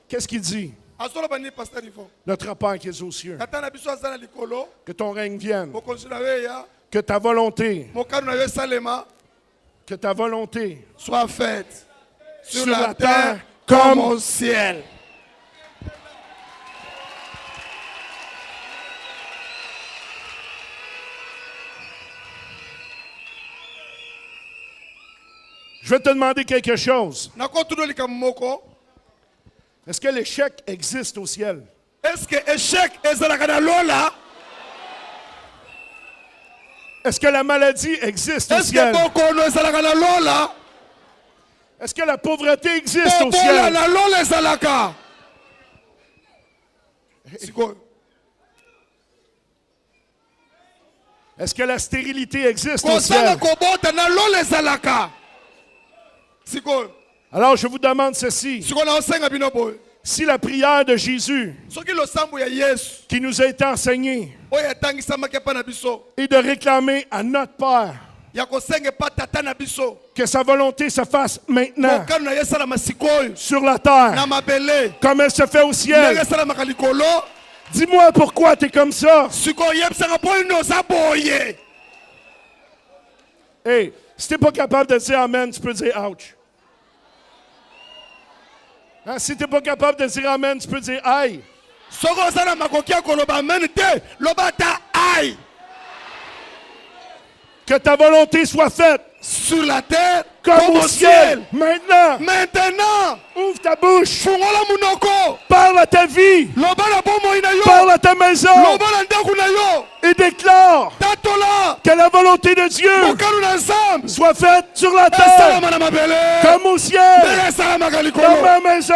qu'est-ce qu'il dit? Notre Père qui est aux cieux, que ton règne vienne, que ta volonté soit faite sur la terre comme au ciel. Je vais te demander quelque chose. Est-ce que l'échec existe au ciel? Est-ce que l'échec est là? Est-ce que la maladie existe au ciel? Est-ce que la pauvreté existe au ciel? Est-ce que la stérilité existe au ciel? Alors je vous demande ceci. Si la prière de Jésus qui nous a été enseignée est de réclamer à notre Père que sa volonté se fasse maintenant sur la terre comme elle se fait au ciel, dis-moi pourquoi tu es comme ça. Hey, si tu n'es pas capable de dire Amen, tu peux dire ouch. Hein, si tu n'es pas capable de dire Amen, tu peux dire aïe. Que ta volonté soit faite sur la terre comme au ciel. Maintenant. Ouvre ta bouche. Parle à ta vie. Parle à ta maison. Et déclare que la volonté de Dieu soit faite sur la terre comme au ciel. Dans ma maison.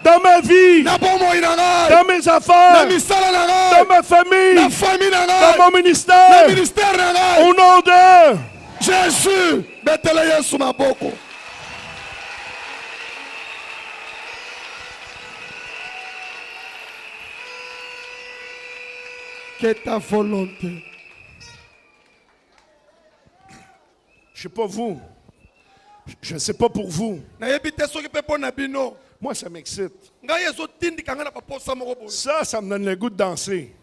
Dans ma vie. Dans mes affaires. Dans ma famille. Dans mon ministère. Au nom de Jésus, mettez-le Yesu maboko. Que ta volonté. Je ne sais pas vous. Je ne sais pas pour vous. Moi, ça m'excite. Ça me donne le goût de danser.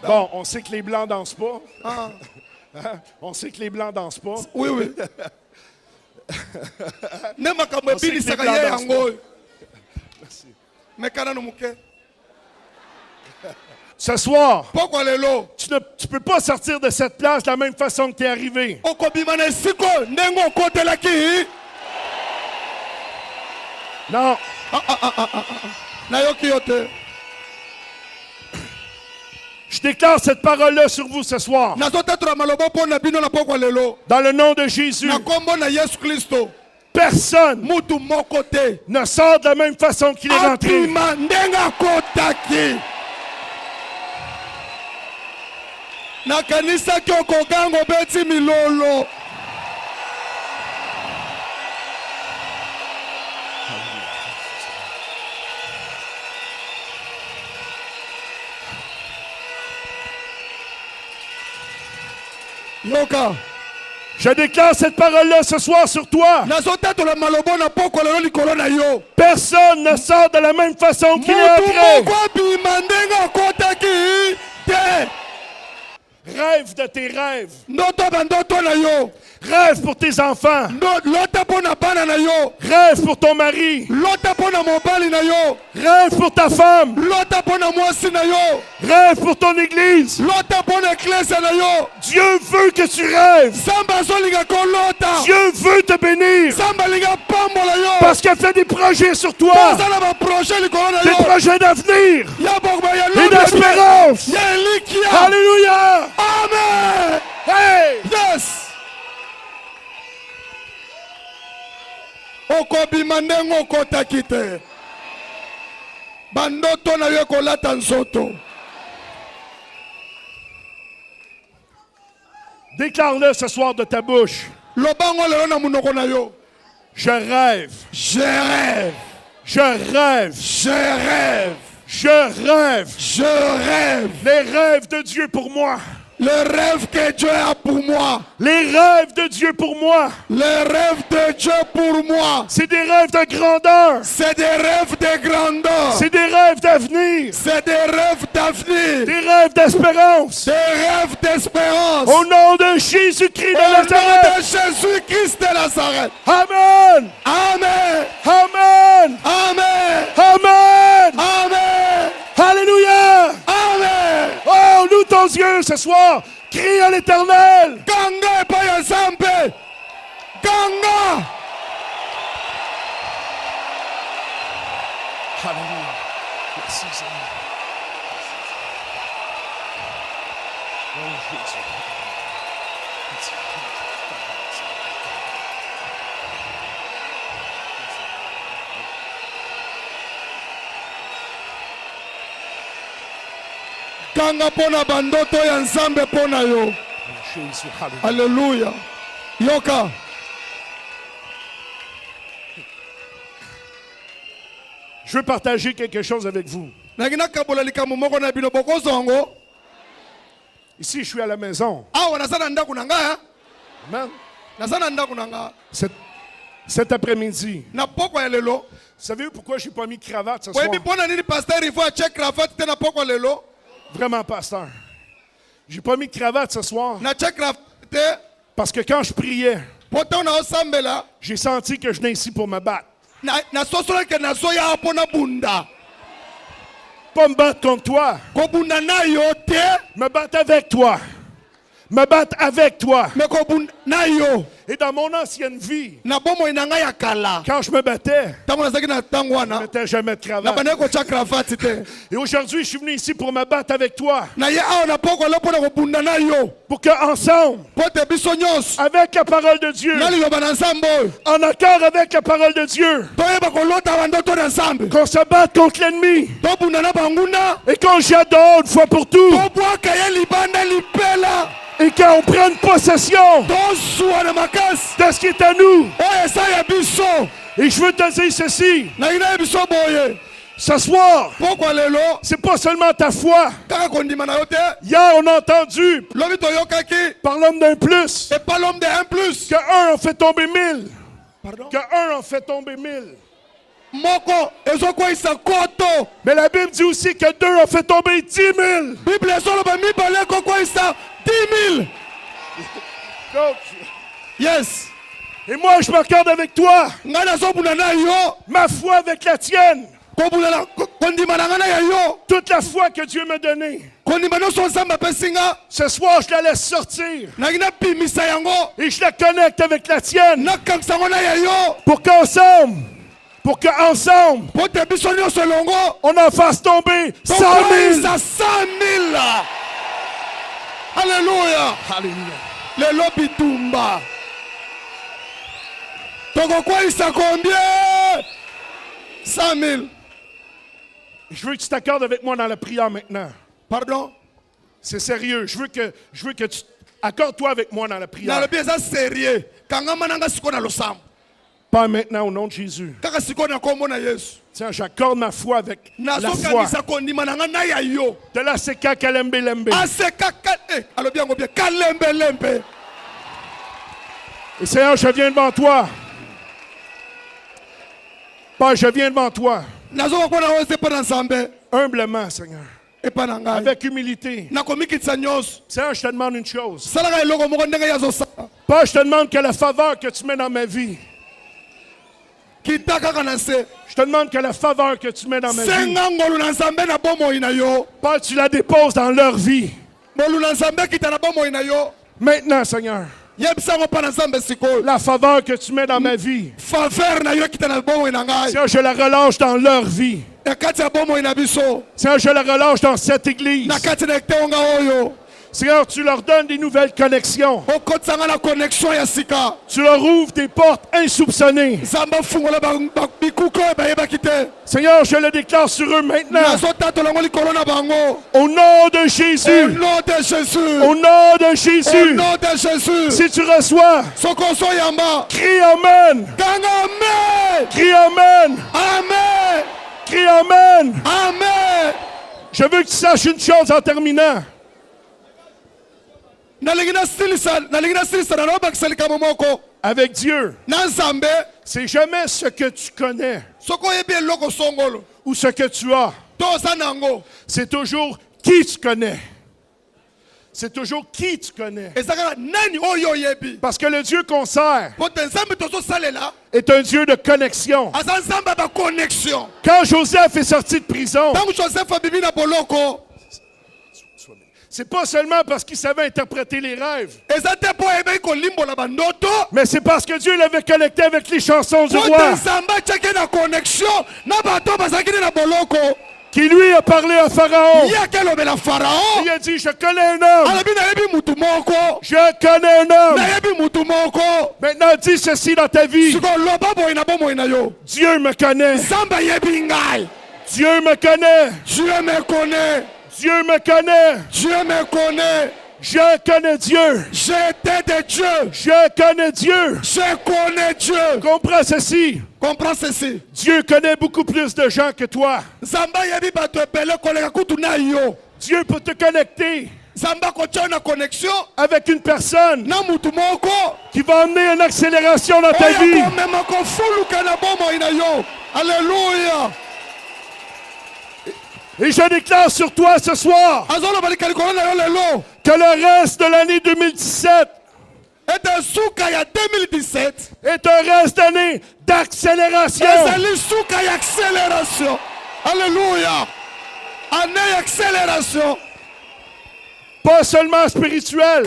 Bon, on sait que les Blancs dansent pas. Ah. Hein? On sait que les Blancs dansent pas. Oui, oui. Ce soir, tu ne peux pas sortir de cette place de la même façon que tu es arrivé. Non. Je déclare cette parole-là sur vous ce soir. Dans le nom de Jésus. Personne ne sort de la même façon qu'il est rentré. Je déclare cette parole-là ce soir sur toi. Personne ne sort de la même façon qu'il est entré. Rêve de tes rêves. Rêve pour tes enfants. Rêve pour ton mari. Rêve pour ta femme. Rêve pour ton église. Dieu veut que tu rêves. Dieu veut te bénir. Parce qu'il a fait des projets sur toi. Des projets d'avenir. Et d'espérance. Alléluia. Amen. Hey. Yes. Okobima ndengo okotaki te. Bandoto na yo kolata nzoto. Déclare-le ce soir de ta bouche. Lobango lelo na munoko na yo. Je rêve. Je rêve. Je rêve. Je rêve. Je rêve. Je rêve. Les rêves de Dieu pour moi. Le rêve que Dieu a pour moi. Les rêves de Dieu pour moi. Les rêves de Dieu pour moi. C'est des rêves de grandeur. C'est des rêves de grandeur. C'est des rêves d'avenir. C'est des rêves d'avenir. Des rêves d'espérance. Des rêves d'espérance. Au nom de Jésus-Christ de Nazareth. Au nom de Jésus-Christ de Nazareth. Amen. Amen. Amen. Amen. Amen. Amen. Alléluia. Amen. Oh, loue ton Dieu ce soir. Crie à l'Éternel. Ganga pa Nzambe. Ganga. Alléluia. Merci Seigneur. Kanga pona bandoto ya nzambe pona yo. Alléluia. Yoka. Je veux partager quelque chose avec vous. Ici, je suis à la maison. Amen. Cet après-midi, savez-vous pourquoi je n'ai pas mis cravate ce soir? Vraiment, pasteur. Je n'ai pas mis cravate ce soir. Parce que quand je priais, j'ai senti que je venais ici pour me battre. Pas me battre contre toi. Me battre avec toi. Me battre avec toi. Et dans mon ancienne vie, quand je me battais, je ne mettais jamais de cravate. Et aujourd'hui, je suis venu ici pour me battre avec toi. Pour qu'ensemble, avec la parole de Dieu, en accord avec la parole de Dieu, qu'on se batte contre l'ennemi et qu'on jette dehors une fois pour tout. Et qu'on prenne possession de ce qui est à nous. Et je veux te dire ceci. Ce soir, c'est pas seulement ta foi. Hier, on a entendu par l'homme d'un plus que un en fait tomber 1000. Que un en fait tomber 1000. Mais la Bible dit aussi que deux ont fait tomber 10 000. Yes. Et moi, je m'accorde avec toi. Ma foi avec la tienne. Toute la foi que Dieu m'a donnée. Ce soir, je la laisse sortir. Et je la connecte avec la tienne. Pour qu'ensemble, on en fasse tomber 100 000. Alléluia. Le lobby tumba. Toko quoi il s'est combien? 100 000. Je veux que tu t'accordes avec moi dans la prière maintenant. Pardon? C'est sérieux. Je veux que tu accordes-toi avec moi dans la prière. Dans le bien, c'est sérieux. Pas maintenant au nom de Jésus. Tiens, j'accorde ma foi avec la foi de la Seka Kalembe Lembe. Et Seigneur, je viens devant toi. Père, je viens devant toi. Humblement, Seigneur. Avec humilité. Seigneur, je te demande une chose. Père, je te demande que la faveur que tu mets dans ma vie. Je te demande que la faveur que tu mets dans ma vie, Père, tu la déposes dans leur vie. Maintenant, Seigneur, la faveur que tu mets dans ma vie, Seigneur, je la relâche dans leur vie. Seigneur, je la relâche dans cette église. Seigneur, tu leur donnes des nouvelles connexions. Tu leur ouvres des portes insoupçonnées. Seigneur, je le déclare sur eux maintenant. Au nom de Jésus. Au nom de Jésus. Au nom de Jésus. Au nom de Jésus. Si tu reçois, crie Amen. Crie Amen. Amen. Crie Amen. Amen. Je veux que tu saches une chose en terminant. Avec Dieu, c'est jamais ce que tu connais ou ce que tu as. C'est toujours qui tu connais. C'est toujours qui tu connais. Parce que le Dieu qu'on sert est un Dieu de connexion. Quand Joseph est sorti de prison, c'est pas seulement parce qu'il savait interpréter les rêves, mais c'est parce que Dieu l'avait connecté avec les chansons du roi. qui lui a parlé à Pharaon. Il a dit, je connais un homme. Je connais un homme. Maintenant, dis ceci dans ta vie. Dieu me connaît. Dieu me connaît. Dieu me connaît. Dieu me connaît. Dieu me connaît. Je connais Dieu. J'étais de Dieu. Je connais Dieu. Je connais Dieu. Comprends ceci. Comprends ceci. Dieu connaît beaucoup plus de gens que toi. Dieu peut te connecter avec une personne qui va amener une accélération dans ta vie. Alléluia. Et je déclare sur toi ce soir que le reste de l'année 2017 est un reste d'année d'accélération. Alléluia. Année accélération. Pas seulement spirituel,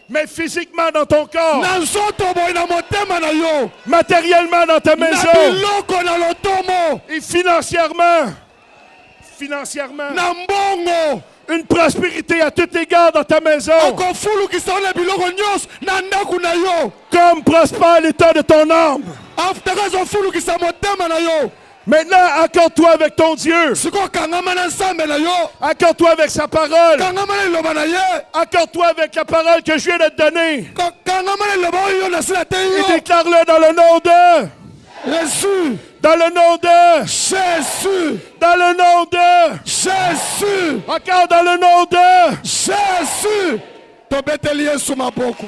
mais physiquement dans ton corps, matériellement dans ta maison et financièrement. Une prospérité à tout égard dans ta maison. Comme prospère l'état de ton âme. Maintenant, accorde-toi avec ton Dieu. Accorde-toi avec sa parole. Accorde-toi avec la parole que je viens de te donner. Et déclare-le dans le nom de Jésus. Dans le nom de Jésus. Dans le nom de Jésus. Encore dans le nom de Jésus. Tobeteliye suma boko.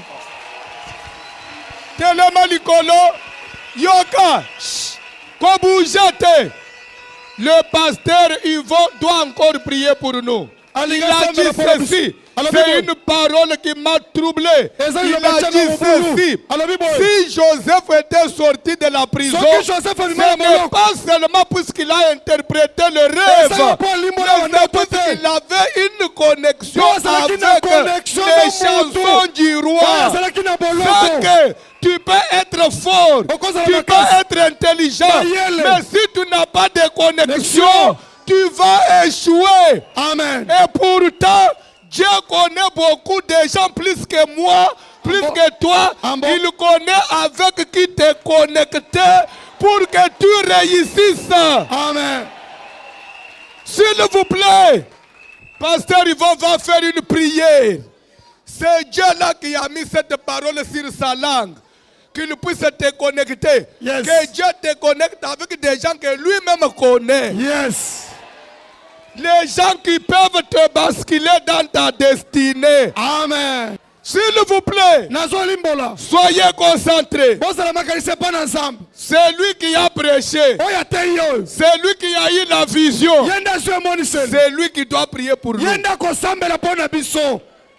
Telema likolo. Yoka. Koboujete. Le pasteur Yvon doit encore prier pour nous. Il a dit ceci. C'est une parole qui m'a troublé. Il a dit ceci. Si Joseph était sorti de la prison, ce n'est pas seulement puisqu'il a interprété le rêve, mais parce qu'il avait une connexion avec les chansons du roi. C'est que tu peux être fort, tu peux être intelligent, mais si tu n'as pas de connexion, tu vas échouer. Amen. Et pourtant, Dieu connaît beaucoup de gens plus que moi, plus que toi. Il connaît avec qui te connecter pour que tu réussisses. Amen. S'il vous plaît, Pasteur Yvon va faire une prière. C'est Dieu là qui a mis cette parole sur sa langue. Qu'il puisse te connecter. Yes. Que Dieu te connecte avec des gens que lui-même connaît. Yes. Les gens qui peuvent te basculer dans ta destinée. Amen. S'il vous plaît, soyez concentrés. C'est lui qui a prêché. C'est lui qui a eu la vision. C'est lui qui doit prier pour nous.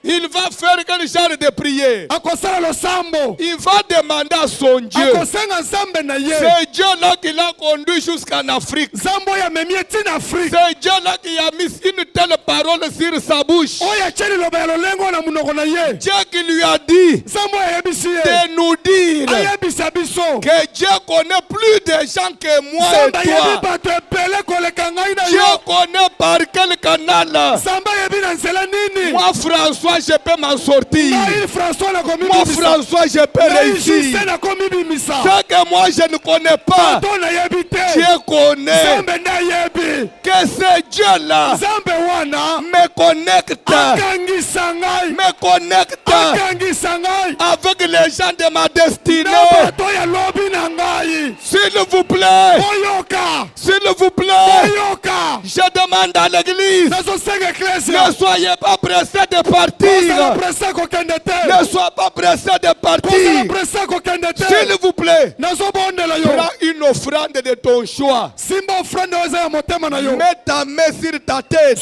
Il va faire quel genre de prière? Il va demander à son Dieu. C'est Dieu là qui l'a conduit jusqu'en Afrique. C'est Dieu là qui a mis une telle parole sur sa bouche. Dieu qui lui a dit de nous dire que Dieu connaît plus de gens que moi et toi. Dieu connaît par quel canal. Moi, François, je peux m'en sortir. Moi, François, je peux réussir. Ce que moi, je ne connais pas, Dieu connaît. Que ce Dieu-là me connecte. Me connecte avec les gens de ma destinée. S'il vous plaît. S'il vous plaît. Je demande à l'église. Ne soyez pas pressés de partir. Ne sois pas pressé de partir. S'il vous plaît, prends une offrande de ton choix. Mets ta main sur ta tête.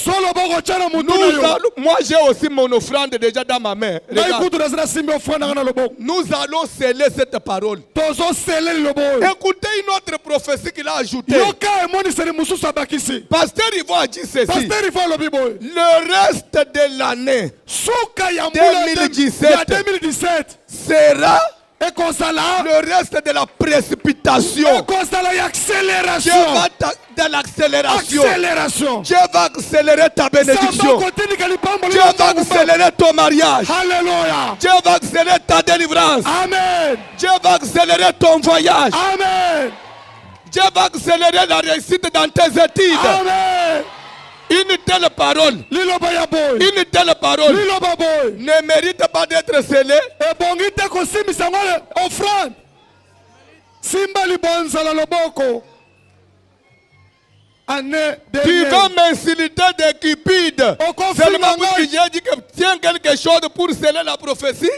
Moi j'ai aussi mon offrande déjà dans ma main. Nous allons sceller cette parole. Écoutez une autre prophétie qu'il a ajoutée. Pasteur Yvon a dit ceci. Le reste de l'année 2017 sera le reste de la précipitation. Dieu va dans l'accélération. Dieu va accélérer ta bénédiction. Dieu va accélérer ton mariage. Alléluia. Dieu va accélérer ta délivrance. Amen. Dieu va accélérer ton voyage. Amen. Dieu va accélérer la réussite dans tes études. Amen. Une telle parole, ne mérite pas d'être scellée. Tu vas m'insulter de Cupide. Seulement parce que j'ai dit que tiens quelque chose pour sceller la prophétie.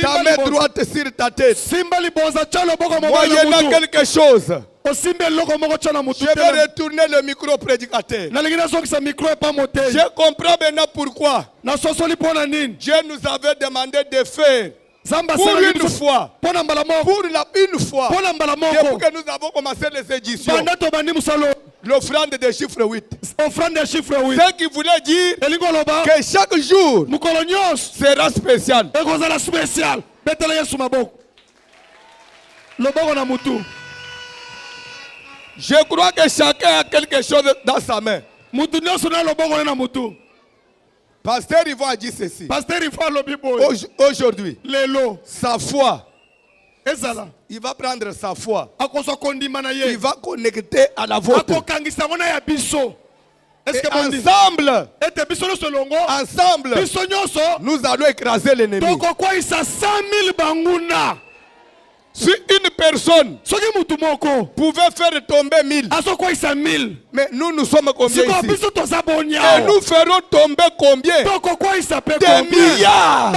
Ta main droite sur ta tête. Moyennant quelque chose. Je vais retourner le micro au prédicateur. Je comprends maintenant pourquoi Dieu nous avait demandé de faire pour une fois. Depuis que nous avons commencé les éditions. L'offrande des chiffres 8. Ce qui voulait dire que chaque jour sera spécial. Je crois que chacun a quelque chose dans sa main. Pasteur Yvon a dit ceci. Aujourd'hui, sa foi, il va prendre sa foi. Il va connecter à la vôtre. Et ensemble, nous allons écraser l'ennemi. Si une personne pouvait faire tomber 1000, mais nous sommes combien ici? Et nous ferons tomber combien? Des milliards.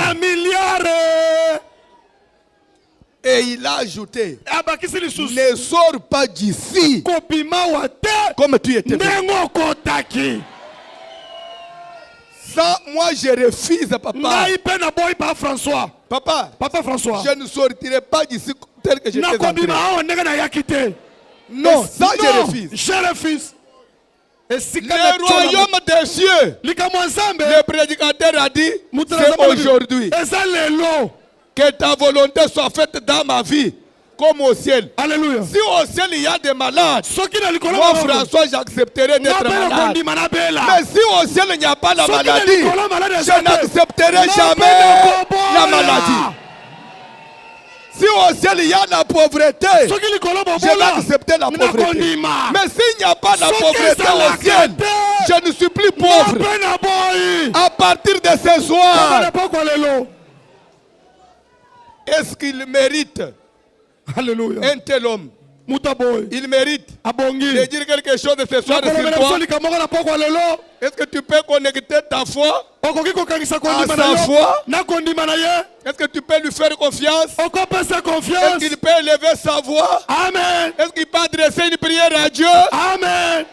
Et il a ajouté, ne sors pas d'ici comme tu étais venu. Ça, moi je refuse, papa. Papa François, je ne sortirai pas d'ici tel que j'étais entré. Non, ça je refuse. Le royaume des cieux, le prédicateur a dit, c'est aujourd'hui. Que ta volonté soit faite dans ma vie comme au ciel. Alléluia. Si au ciel il y a des malades, moi François j'accepterai d'être malade. Mais si au ciel il n'y a pas la maladie, je n'accepterai jamais la maladie. Si au ciel il y a la pauvreté, je vais accepter la pauvreté. Mais s'il n'y a pas la pauvreté au ciel, je ne suis plus pauvre. À partir de ce soir, est-ce qu'il mérite, Alléluia, un tel homme? Il mérite de dire quelque chose de ce soir sur toi. Est-ce que tu peux connecter ta foi à sa foi? Est-ce que tu peux lui faire confiance? Est-ce qu'il peut élever sa voix? Amen. Est-ce qu'il peut adresser une prière à Dieu? Amen.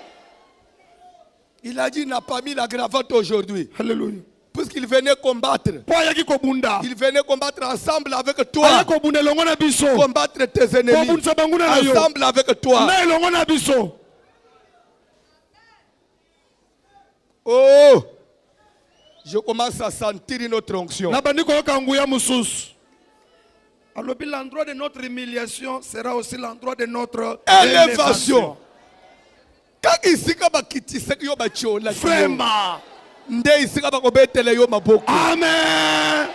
Il a dit qu'il n'a pas mis la cravate aujourd'hui. Alléluia. Puisqu'il venait combattre. Il venait combattre ensemble avec toi. Combattre tes ennemis. Ensemble avec toi. Oh! Je commence à sentir une autre onction. L'endroit de notre humiliation sera aussi l'endroit de notre élévation. Vraiment. Amen.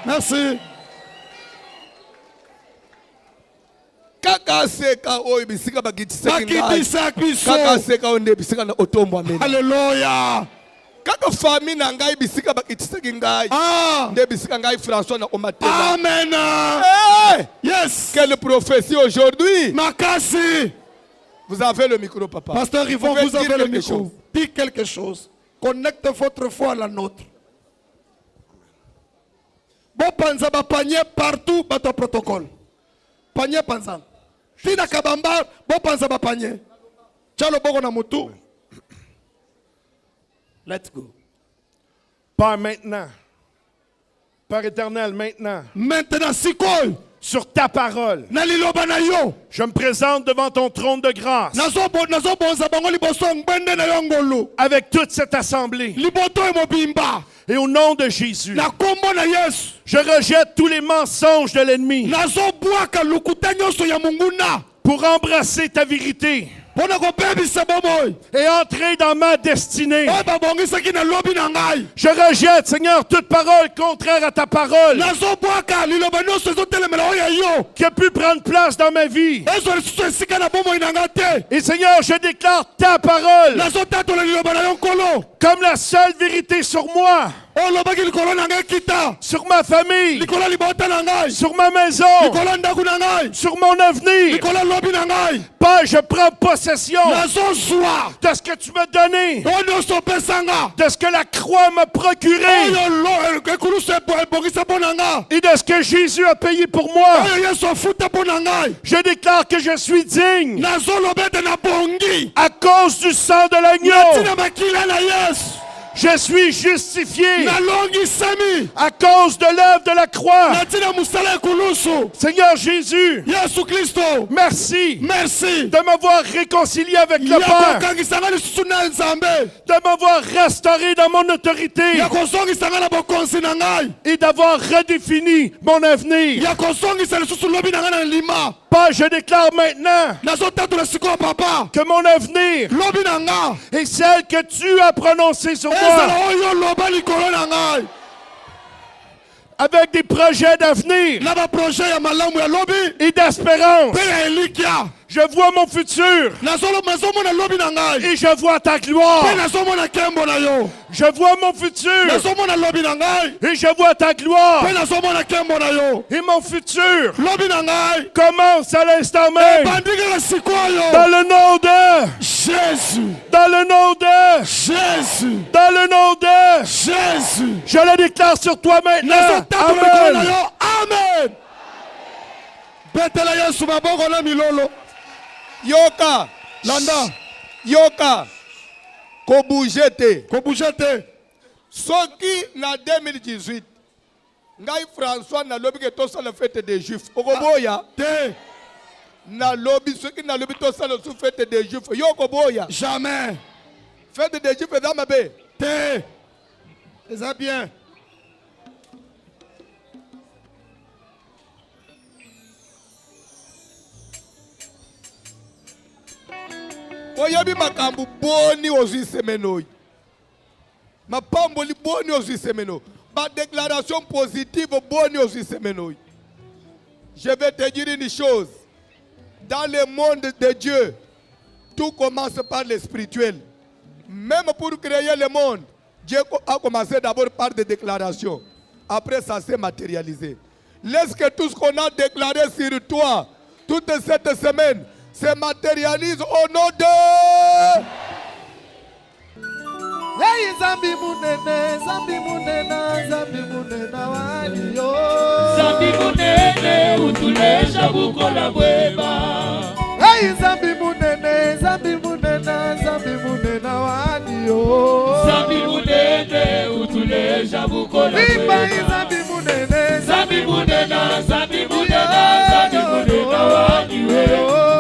Merci. Alléluia. Amen. Yes. Quelle prophétie aujourd'hui. Makasi. Vous avez le micro, papa. Pasteur Yvon, vous avez le micro. Dites quelque chose. Connecte votre foi à la nôtre. Bon panza ba panier partout ba ton protocole. Panier panza. Fina kabamba bon panza ba panier. Chalo bogo na mutu. Let's go. Pas maintenant. Père éternel, maintenant. Maintenant, Sikoy. sur ta parole. Je me présente devant ton trône de grâce avec toute cette assemblée. Et au nom de Jésus, je rejette tous les mensonges de l'ennemi pour embrasser ta vérité et entrer dans ma destinée. Je rejette, Seigneur, toute parole contraire à ta parole qui a pu prendre place dans ma vie. Et Seigneur, je déclare ta parole comme la seule vérité sur moi, sur ma famille, sur ma maison, sur mon avenir. Père, je prends possession de ce que tu m'as donné, de ce que la croix m'a procuré et de ce que Jésus a payé pour moi. Je déclare que je suis digne à cause du sang de l'agneau. Je suis justifié à cause de l'œuvre de la croix. Seigneur Jésus, merci de m'avoir réconcilié avec le Père, de m'avoir restauré dans mon autorité et d'avoir redéfini mon avenir. Père, je déclare maintenant que mon avenir est celle que tu as prononcée sur moi, avec des projets d'avenir et d'espérance. Je vois mon futur et je vois ta gloire. Je vois mon futur et je vois ta gloire. Et mon futur commence à l'instant même. Dans le nom de Jésus. Dans le nom de Jésus. Dans le nom de Jésus. Je le déclare sur toi maintenant. Amen. Amen. Yoka, Landa, Yoka, Kobujete, Soki na 2018, Ngai François na lobby que tout ça la fête des Juifs. Okoboya, na lobby Soki na lobby tout ça la fête des Juifs. Yokoboya, jamais. Fête des Juifs, ça m'abe. C'est ça bien. Oyabi makambu boni ozi semeno. Mapamboli boni ozi semeno. Ma déclaration positive boni ozi semeno. Je vais te dire une chose. Dans le monde de Dieu, tout commence par le spirituel. Même pour créer le monde, Dieu a commencé d'abord par des déclarations. Après, ça s'est matérialisé. Laisse que tout ce qu'on a déclaré sur toi, toute cette semaine, se matérialise au nom de... Hey, Zambi Munene, Zambi Munena, Zambi Munena wani yo. Zambi Munene, utuleja bukola bweba. Hey, Zambi Munene, Zambi Munena, Zambi Munena wani yo. Zambi Munene, utuleja bukola bweba. Zambi Munene, Zambi Munena, Zambi Munena, Zambi Munena wani yo.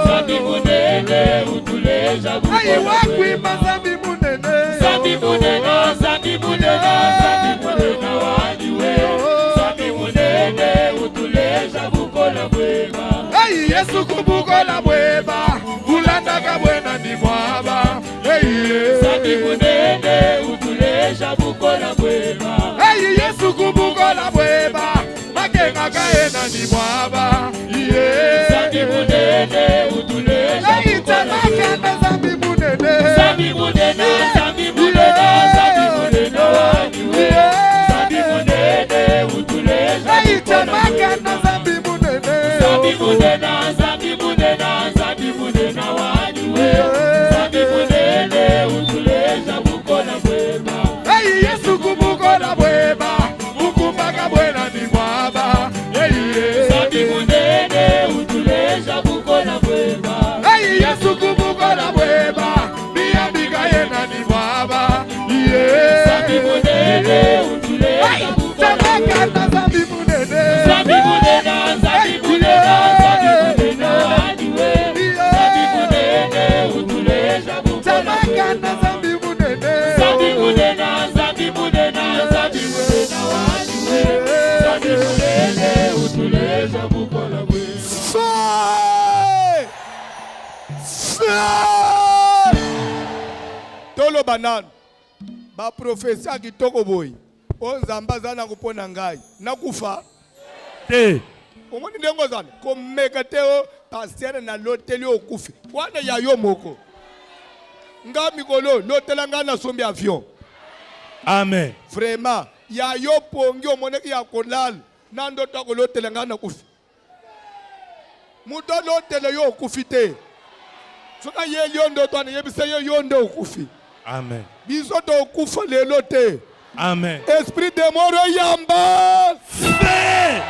Zambi Munene, utuleja bukola bweba. Hey, wakwimba Zambi Munene. Zambi Munena, Zambi Munena, Zambi Munena wani yo. Zambi Munene, utuleja bukola bweba. Hey, Yesu kubukola bweba. Ulanda kabwena ni mwaba. Hey, Zambi Munene, utuleja bukola bweba. Hey, Yesu kubukola bweba. Makenga kaena ni mwaba. Zambi Munene, utuleja bukola bweba. Zambi Munene. Zambi Munena, Zambi Munena, Zambi Munena wani we. Zambi Munene, utuleja bukola bweba. Zambi Munene. Zambi Munena, Zambi Munena, Zambi Munena wani we. Zambi Munene, utuleja bukola bweba. Hey, Yesu kubukola bweba. Mukumbaga bwena ni mwaba. Hey, Zambi Munene, utuleja bukola bweba. Hey, Yesu kubukola bweba. Biambika yena ni mwaba. Zambi Munene, utuleja bukola bweba. Zambi Munene. Bolo banana. Ba professeur kitoko boy. Onzamba zana kupona ngai. Nakufa. Te. Omoni ndengo zana. Komeka teo pasteur na loteli okufi. Wana ya yo moko. Nga mikolo lotela nga na sombi avion. Amen. Vraiment. Ya yo pongi omoneki ya kolal. Nando tako lotela nga na kufi. Muto lotela yo okufi te. Soka ye yondo twana yebise ye yondo okufi. Amen. Bisoto okufa lelo te. Amen. Esprit de mort yamba. Fais.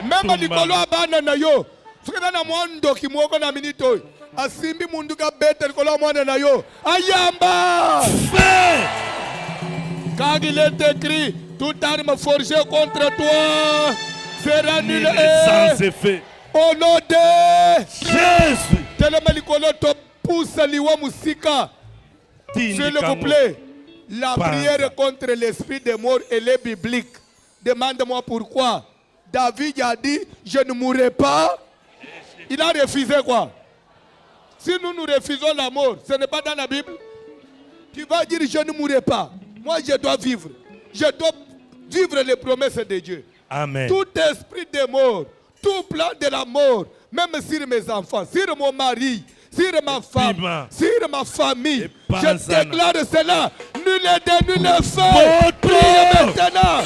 Même likolo abana na yo. Soka na mwando kimwoko na minito. Asimbi mundu ka bete likolo mwana na yo. Ayamba. Fais. Car il est écrit, toute arme forgée contre toi sera annulée. Sans effet. Au nom de Jésus. Tellement likolo to pousse liwa musika. S'il vous plaît, la prière contre l'esprit de mort, elle est biblique. Demande-moi pourquoi. David a dit, je ne mourrai pas. Il a refusé quoi? Si nous nous refusons la mort, ce n'est pas dans la Bible. Tu vas dire, je ne mourrai pas. Moi, je dois vivre. Je dois vivre les promesses de Dieu. Amen. Tout esprit de mort, tout plan de la mort, même sur mes enfants, sur mon mari, sur ma femme, sur ma famille, je déclare cela. Nul est nul est fait. Priez maintenant.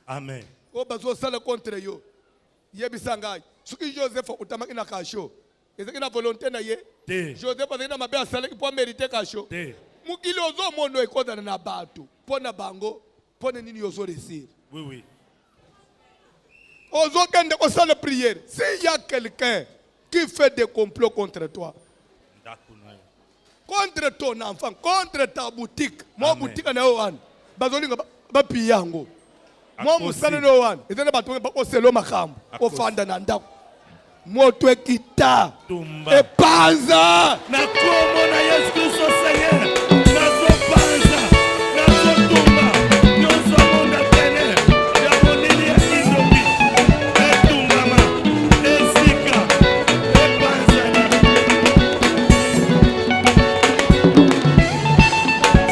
Amen. O bazo sala contre yo. Yebisanga. Suki Joseph utamaki na kasho. Ezeki na volonté na ye. Joseph azeki na mabe asala ki po mériter kasho. Mukili ozo mono ekoda na bato. Pona bango, pona nini yozo réussir. Oui oui. Ozo kende ko sala prière. S'il y a quelqu'un qui fait des complots contre toi, contre ton enfant, contre ta boutique, moi boutique na yo wan. Bazolinga ba piyango. Moi musana no wan. Ezena bato ba ko selo makambo. Ko fanda na ndako. Moto ekita. Epanza. Na komo na Yesu Kristo Seigneur. Na zo panza. Na zo tumba. Nyonso monda tene. Ya monili ya izobi. Etumba ma. Esika. Epanza na.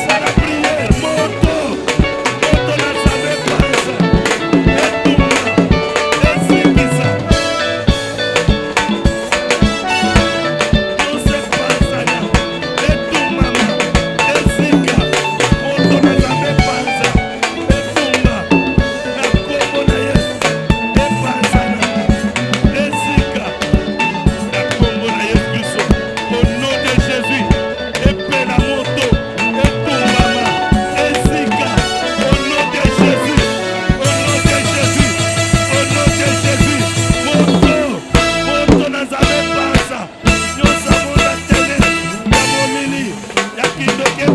Sana prière moto. Moto na sabe panza. Etumba. Esikisa. Get